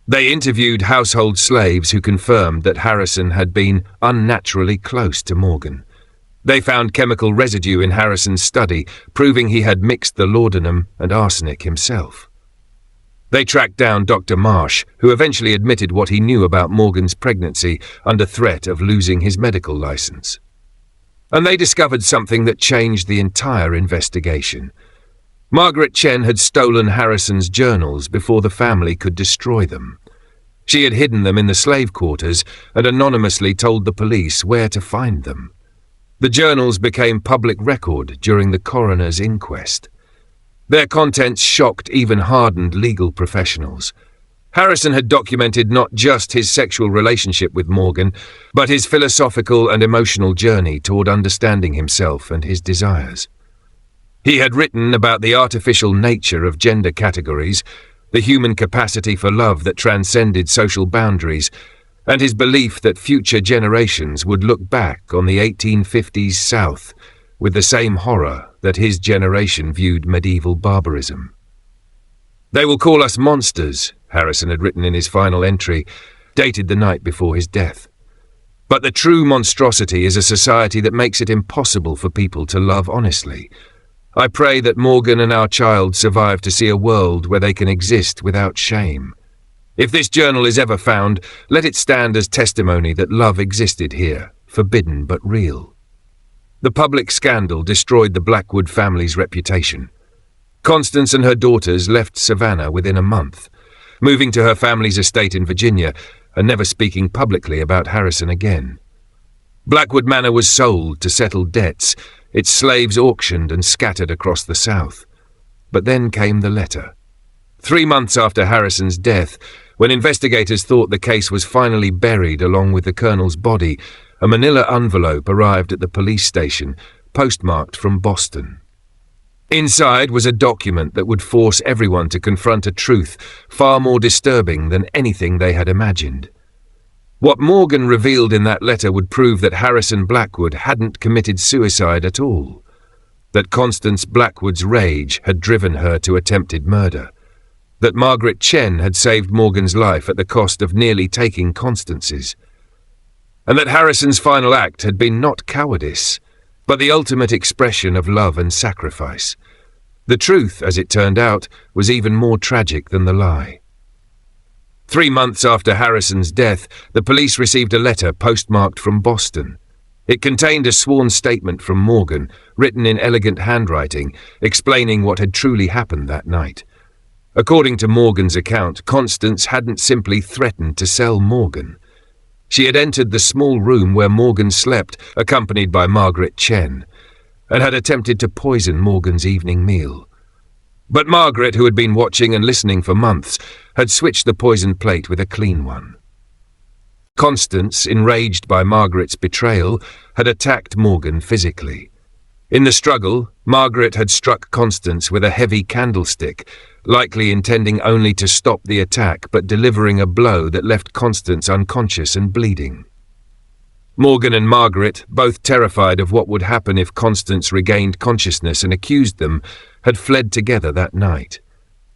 They interviewed household slaves who confirmed that Harrison had been unnaturally close to Morgan. They found chemical residue in Harrison's study, proving he had mixed the laudanum and arsenic himself. They tracked down Dr. Marsh, who eventually admitted what he knew about Morgan's pregnancy under threat of losing his medical license. And they discovered something that changed the entire investigation. Margaret Chen had stolen Harrison's journals before the family could destroy them. She had hidden them in the slave quarters and anonymously told the police where to find them. The journals became public record during the coroner's inquest. Their contents shocked even hardened legal professionals. Harrison had documented not just his sexual relationship with Morgan, but his philosophical and emotional journey toward understanding himself and his desires. He had written about the artificial nature of gender categories, the human capacity for love that transcended social boundaries, and his belief that future generations would look back on the 1850s South with the same horror that his generation viewed medieval barbarism. "They will call us monsters," Harrison had written in his final entry, dated the night before his death. "But the true monstrosity is a society that makes it impossible for people to love honestly. I pray that Morgan and our child survive to see a world where they can exist without shame. If this journal is ever found, let it stand as testimony that love existed here, forbidden but real." The public scandal destroyed the Blackwood family's reputation. Constance and her daughters left Savannah within a month, moving to her family's estate in Virginia and never speaking publicly about Harrison again. Blackwood Manor was sold to settle debts, its slaves auctioned and scattered across the South. But then came the letter. 3 months after Harrison's death, when investigators thought the case was finally buried along with the colonel's body, a manila envelope arrived at the police station, postmarked from Boston. Inside was a document that would force everyone to confront a truth far more disturbing than anything they had imagined. What Morgan revealed in that letter would prove that Harrison Blackwood hadn't committed suicide at all, that Constance Blackwood's rage had driven her to attempted murder, that Margaret Chen had saved Morgan's life at the cost of nearly taking Constance's, and that Harrison's final act had been not cowardice, but the ultimate expression of love and sacrifice. The truth, as it turned out, was even more tragic than the lie. 3 months after Harrison's death, the police received a letter postmarked from Boston. It contained a sworn statement from Morgan, written in elegant handwriting, explaining what had truly happened that night. According to Morgan's account, Constance hadn't simply threatened to sell Morgan. She had entered the small room where Morgan slept, accompanied by Margaret Chen, and had attempted to poison Morgan's evening meal. But Margaret, who had been watching and listening for months, had switched the poisoned plate with a clean one. Constance, enraged by Margaret's betrayal, had attacked Morgan physically. In the struggle, Margaret had struck Constance with a heavy candlestick, likely intending only to stop the attack but delivering a blow that left Constance unconscious and bleeding. Morgan and Margaret, both terrified of what would happen if Constance regained consciousness and accused them, had fled together that night.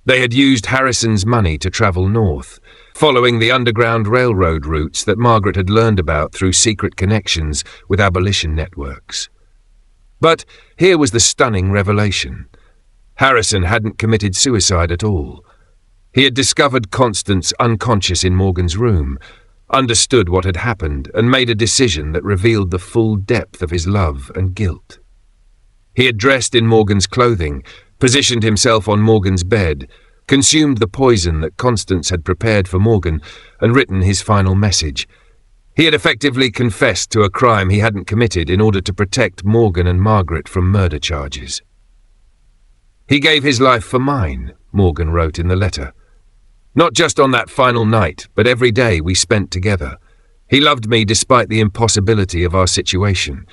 They had used Harrison's money to travel north, following the underground railroad routes that Margaret had learned about through secret connections with abolition networks. But here was the stunning revelation. Harrison hadn't committed suicide at all. He had discovered Constance unconscious in Morgan's room, understood what had happened, and made a decision that revealed the full depth of his love and guilt. He had dressed in Morgan's clothing, positioned himself on Morgan's bed, consumed the poison that Constance had prepared for Morgan, and written his final message. He had effectively confessed to a crime he hadn't committed in order to protect Morgan and Margaret from murder charges. "He gave his life for mine," Morgan wrote in the letter. "Not just on that final night, but every day we spent together. He loved me despite the impossibility of our situation.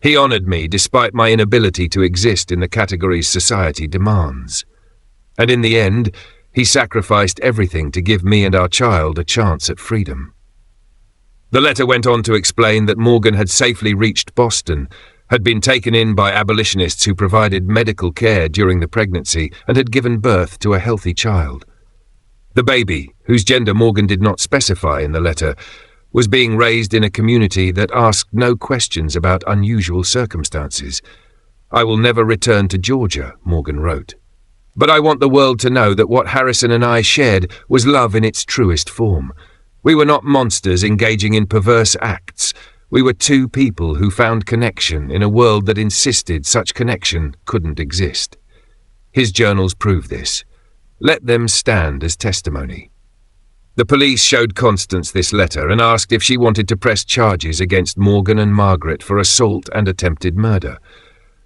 He honored me despite my inability to exist in the categories society demands. And in the end, he sacrificed everything to give me and our child a chance at freedom." The letter went on to explain that Morgan had safely reached Boston, had been taken in by abolitionists who provided medical care during the pregnancy, and had given birth to a healthy child. The baby, whose gender Morgan did not specify in the letter, was being raised in a community that asked no questions about unusual circumstances. "I will never return to Georgia," Morgan wrote. "But I want the world to know that what Harrison and I shared was love in its truest form. We were not monsters engaging in perverse acts. We were two people who found connection in a world that insisted such connection couldn't exist." His journals prove this. Let them stand as testimony. The police showed Constance this letter and asked if she wanted to press charges against Morgan and Margaret for assault and attempted murder.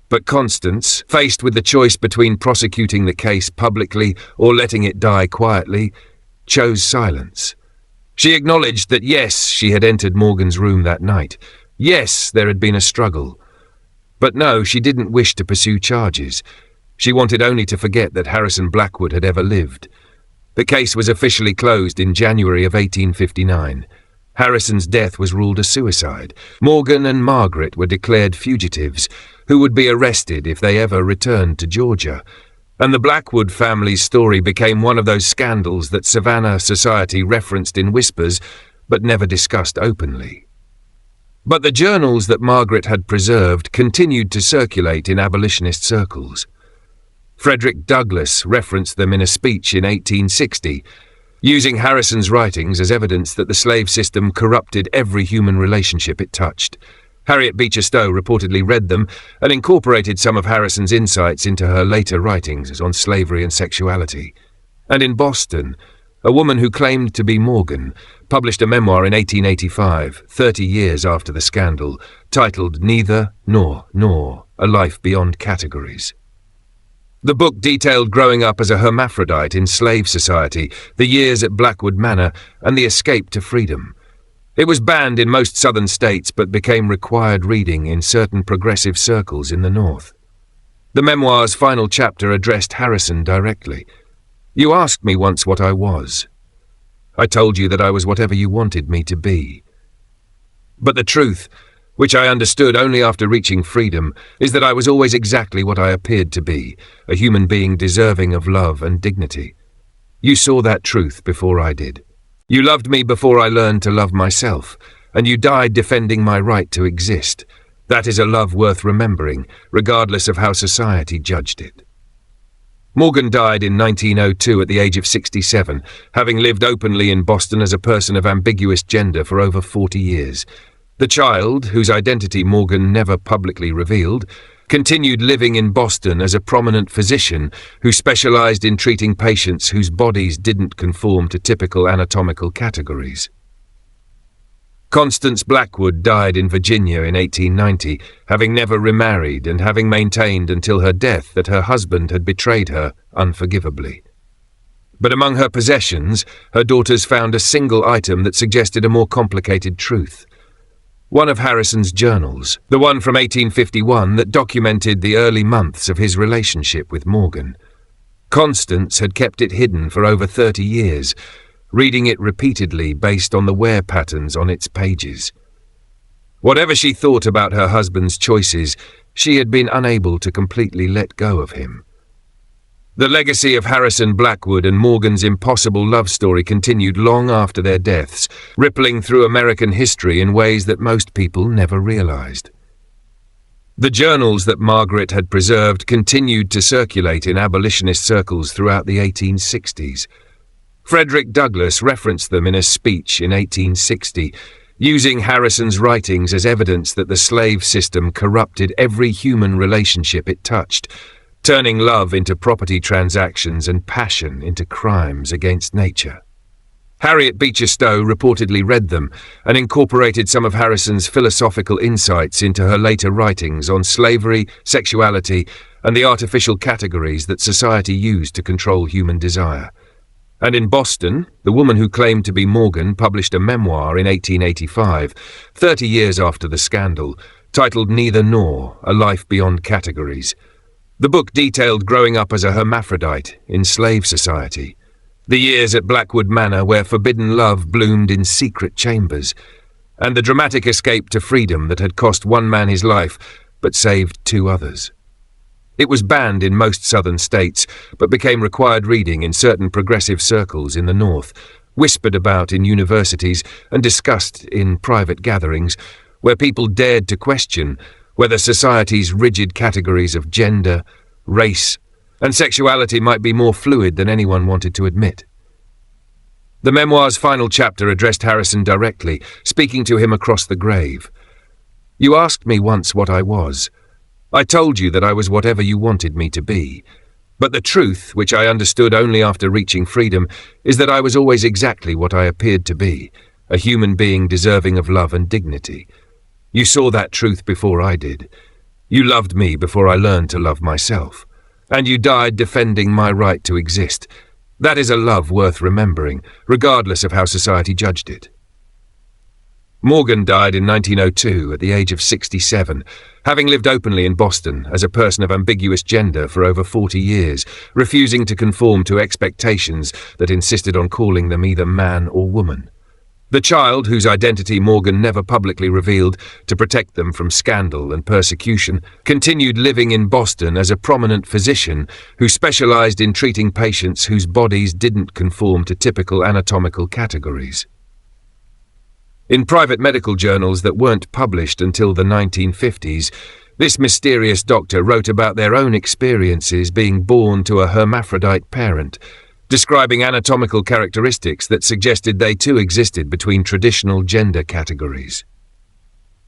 But Constance, faced with the choice between prosecuting the case publicly or letting it die quietly, chose silence. She acknowledged that yes, she had entered Morgan's room that night. Yes, there had been a struggle. But no, she didn't wish to pursue charges. She wanted only to forget that Harrison Blackwood had ever lived. The case was officially closed in January of 1859. Harrison's death was ruled a suicide. Morgan and Margaret were declared fugitives, who would be arrested if they ever returned to Georgia. And the Blackwood family's story became one of those scandals that Savannah society referenced in whispers, but never discussed openly. But the journals that Margaret had preserved continued to circulate in abolitionist circles. Frederick Douglass referenced them in a speech in 1860, using Harrison's writings as evidence that the slave system corrupted every human relationship it touched. Harriet Beecher Stowe reportedly read them and incorporated some of Harrison's insights into her later writings on slavery and sexuality. And in Boston, a woman who claimed to be Morgan published a memoir in 1885, 30 years after the scandal, titled Neither Nor, A Life Beyond Categories. The book detailed growing up as a hermaphrodite in slave society, the years at Blackwood Manor, and the escape to freedom. It was banned in most southern states but became required reading in certain progressive circles in the North. The memoir's final chapter addressed Harrison directly. "You asked me once what I was. I told you that I was whatever you wanted me to be. But the truth, which I understood only after reaching freedom, is that I was always exactly what I appeared to be, a human being deserving of love and dignity. You saw that truth before I did. You loved me before I learned to love myself, and you died defending my right to exist. That is a love worth remembering, regardless of how society judged it." Morgan died in 1902 at the age of 67, having lived openly in Boston as a person of ambiguous gender for over 40 years. The child, whose identity Morgan never publicly revealed, continued living in Boston as a prominent physician who specialized in treating patients whose bodies didn't conform to typical anatomical categories. Constance Blackwood died in Virginia in 1890, having never remarried and having maintained until her death that her husband had betrayed her unforgivably. But among her possessions, her daughters found a single item that suggested a more complicated truth. One of Harrison's journals, the one from 1851 that documented the early months of his relationship with Morgan. Constance had kept it hidden for over 30 years, reading it repeatedly based on the wear patterns on its pages. Whatever she thought about her husband's choices, she had been unable to completely let go of him. The legacy of Harrison Blackwood and Morgan's impossible love story continued long after their deaths, rippling through American history in ways that most people never realized. The journals that Margaret had preserved continued to circulate in abolitionist circles throughout the 1860s. Frederick Douglass referenced them in a speech in 1860, using Harrison's writings as evidence that the slave system corrupted every human relationship it touched, turning love into property transactions and passion into crimes against nature. Harriet Beecher Stowe reportedly read them and incorporated some of Harrison's philosophical insights into her later writings on slavery, sexuality, and the artificial categories that society used to control human desire. And in Boston, the woman who claimed to be Morgan published a memoir in 1885, 30 years after the scandal, titled Neither Nor, A Life Beyond Categories. The book detailed growing up as a hermaphrodite in slave society, the years at Blackwood Manor where forbidden love bloomed in secret chambers, and the dramatic escape to freedom that had cost one man his life but saved two others. It was banned in most southern states, but became required reading in certain progressive circles in the North, whispered about in universities and discussed in private gatherings, where people dared to question whether society's rigid categories of gender, race, and sexuality might be more fluid than anyone wanted to admit. The memoir's final chapter addressed Harrison directly, speaking to him across the grave. "You asked me once what I was. I told you that I was whatever you wanted me to be. But the truth, which I understood only after reaching freedom, is that I was always exactly what I appeared to be, a human being deserving of love and dignity. You saw that truth before I did. You loved me before I learned to love myself. And you died defending my right to exist. That is a love worth remembering, regardless of how society judged it." Morgan died in 1902 at the age of 67, having lived openly in Boston as a person of ambiguous gender for over 40 years, refusing to conform to expectations that insisted on calling them either man or woman. The child, whose identity Morgan never publicly revealed to protect them from scandal and persecution, continued living in Boston as a prominent physician who specialized in treating patients whose bodies didn't conform to typical anatomical categories. In private medical journals that weren't published until the 1950s, this mysterious doctor wrote about their own experiences being born to a hermaphrodite parent, describing anatomical characteristics that suggested they too existed between traditional gender categories.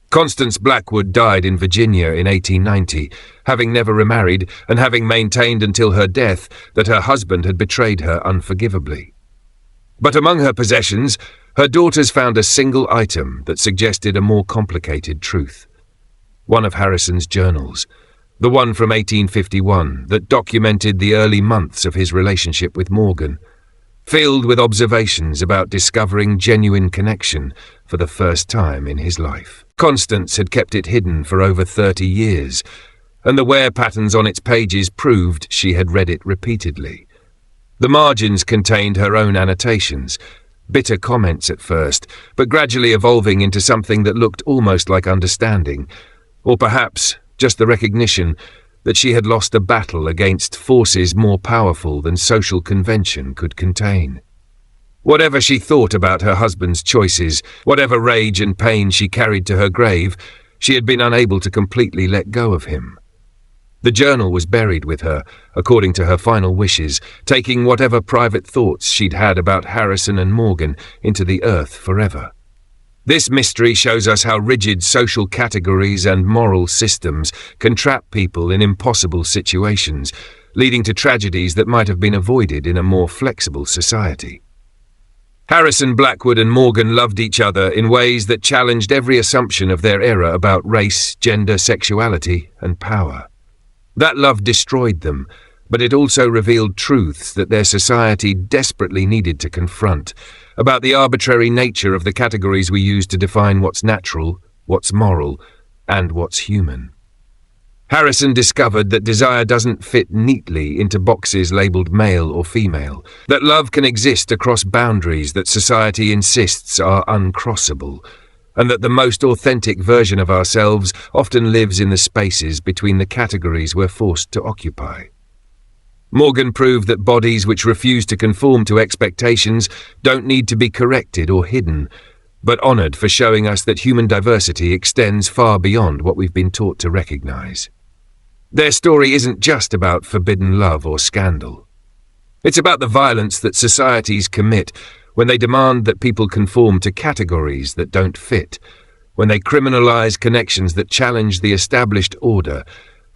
Constance Blackwood died in Virginia in 1890, having never remarried and having maintained until her death that her husband had betrayed her unforgivably. But among her possessions, her daughters found a single item that suggested a more complicated truth. One of Harrison's journals, the one from 1851 that documented the early months of his relationship with Morgan, filled with observations about discovering genuine connection for the first time in his life. Constance had kept it hidden for over 30 years, and the wear patterns on its pages proved she had read it repeatedly. The margins contained her own annotations, bitter comments at first, but gradually evolving into something that looked almost like understanding, or perhaps just the recognition that she had lost a battle against forces more powerful than social convention could contain. Whatever she thought about her husband's choices, whatever rage and pain she carried to her grave, she had been unable to completely let go of him. The journal was buried with her, according to her final wishes, taking whatever private thoughts she'd had about Harrison and Morgan into the earth forever. This mystery shows us how rigid social categories and moral systems can trap people in impossible situations, leading to tragedies that might have been avoided in a more flexible society. Harrison, Blackwood, and Morgan loved each other in ways that challenged every assumption of their era about race, gender, sexuality, and power. That love destroyed them, but it also revealed truths that their society desperately needed to confront, about the arbitrary nature of the categories we use to define what's natural, what's moral, and what's human. Harrison discovered that desire doesn't fit neatly into boxes labeled male or female, that love can exist across boundaries that society insists are uncrossable, and that the most authentic version of ourselves often lives in the spaces between the categories we're forced to occupy. Morgan proved that bodies which refuse to conform to expectations don't need to be corrected or hidden, but honored for showing us that human diversity extends far beyond what we've been taught to recognize. Their story isn't just about forbidden love or scandal. It's about the violence that societies commit when they demand that people conform to categories that don't fit, when they criminalize connections that challenge the established order,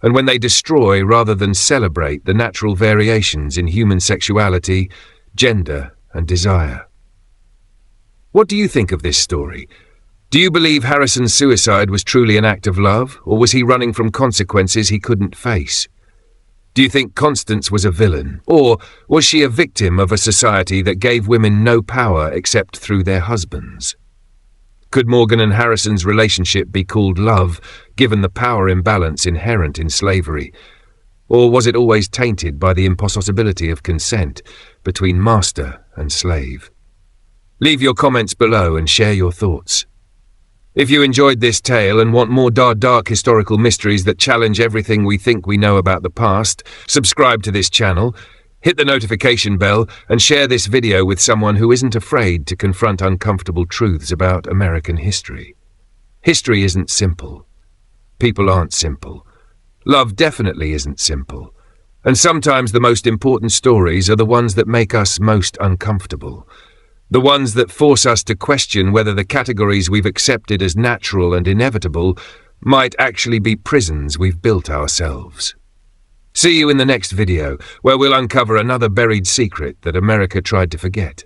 and when they destroy rather than celebrate the natural variations in human sexuality, gender, and desire. What do you think of this story? Do you believe Harrison's suicide was truly an act of love, or was he running from consequences he couldn't face? Do you think Constance was a villain, or was she a victim of a society that gave women no power except through their husbands? Could Morgan and Harrison's relationship be called love, given the power imbalance inherent in slavery? Or was it always tainted by the impossibility of consent between master and slave? Leave your comments below and share your thoughts. If you enjoyed this tale and want more dark historical mysteries that challenge everything we think we know about the past, subscribe to this channel, hit the notification bell, and share this video with someone who isn't afraid to confront uncomfortable truths about American history. History isn't simple. People aren't simple. Love definitely isn't simple. And sometimes the most important stories are the ones that make us most uncomfortable. The ones that force us to question whether the categories we've accepted as natural and inevitable might actually be prisons we've built ourselves. See you in the next video, where we'll uncover another buried secret that America tried to forget.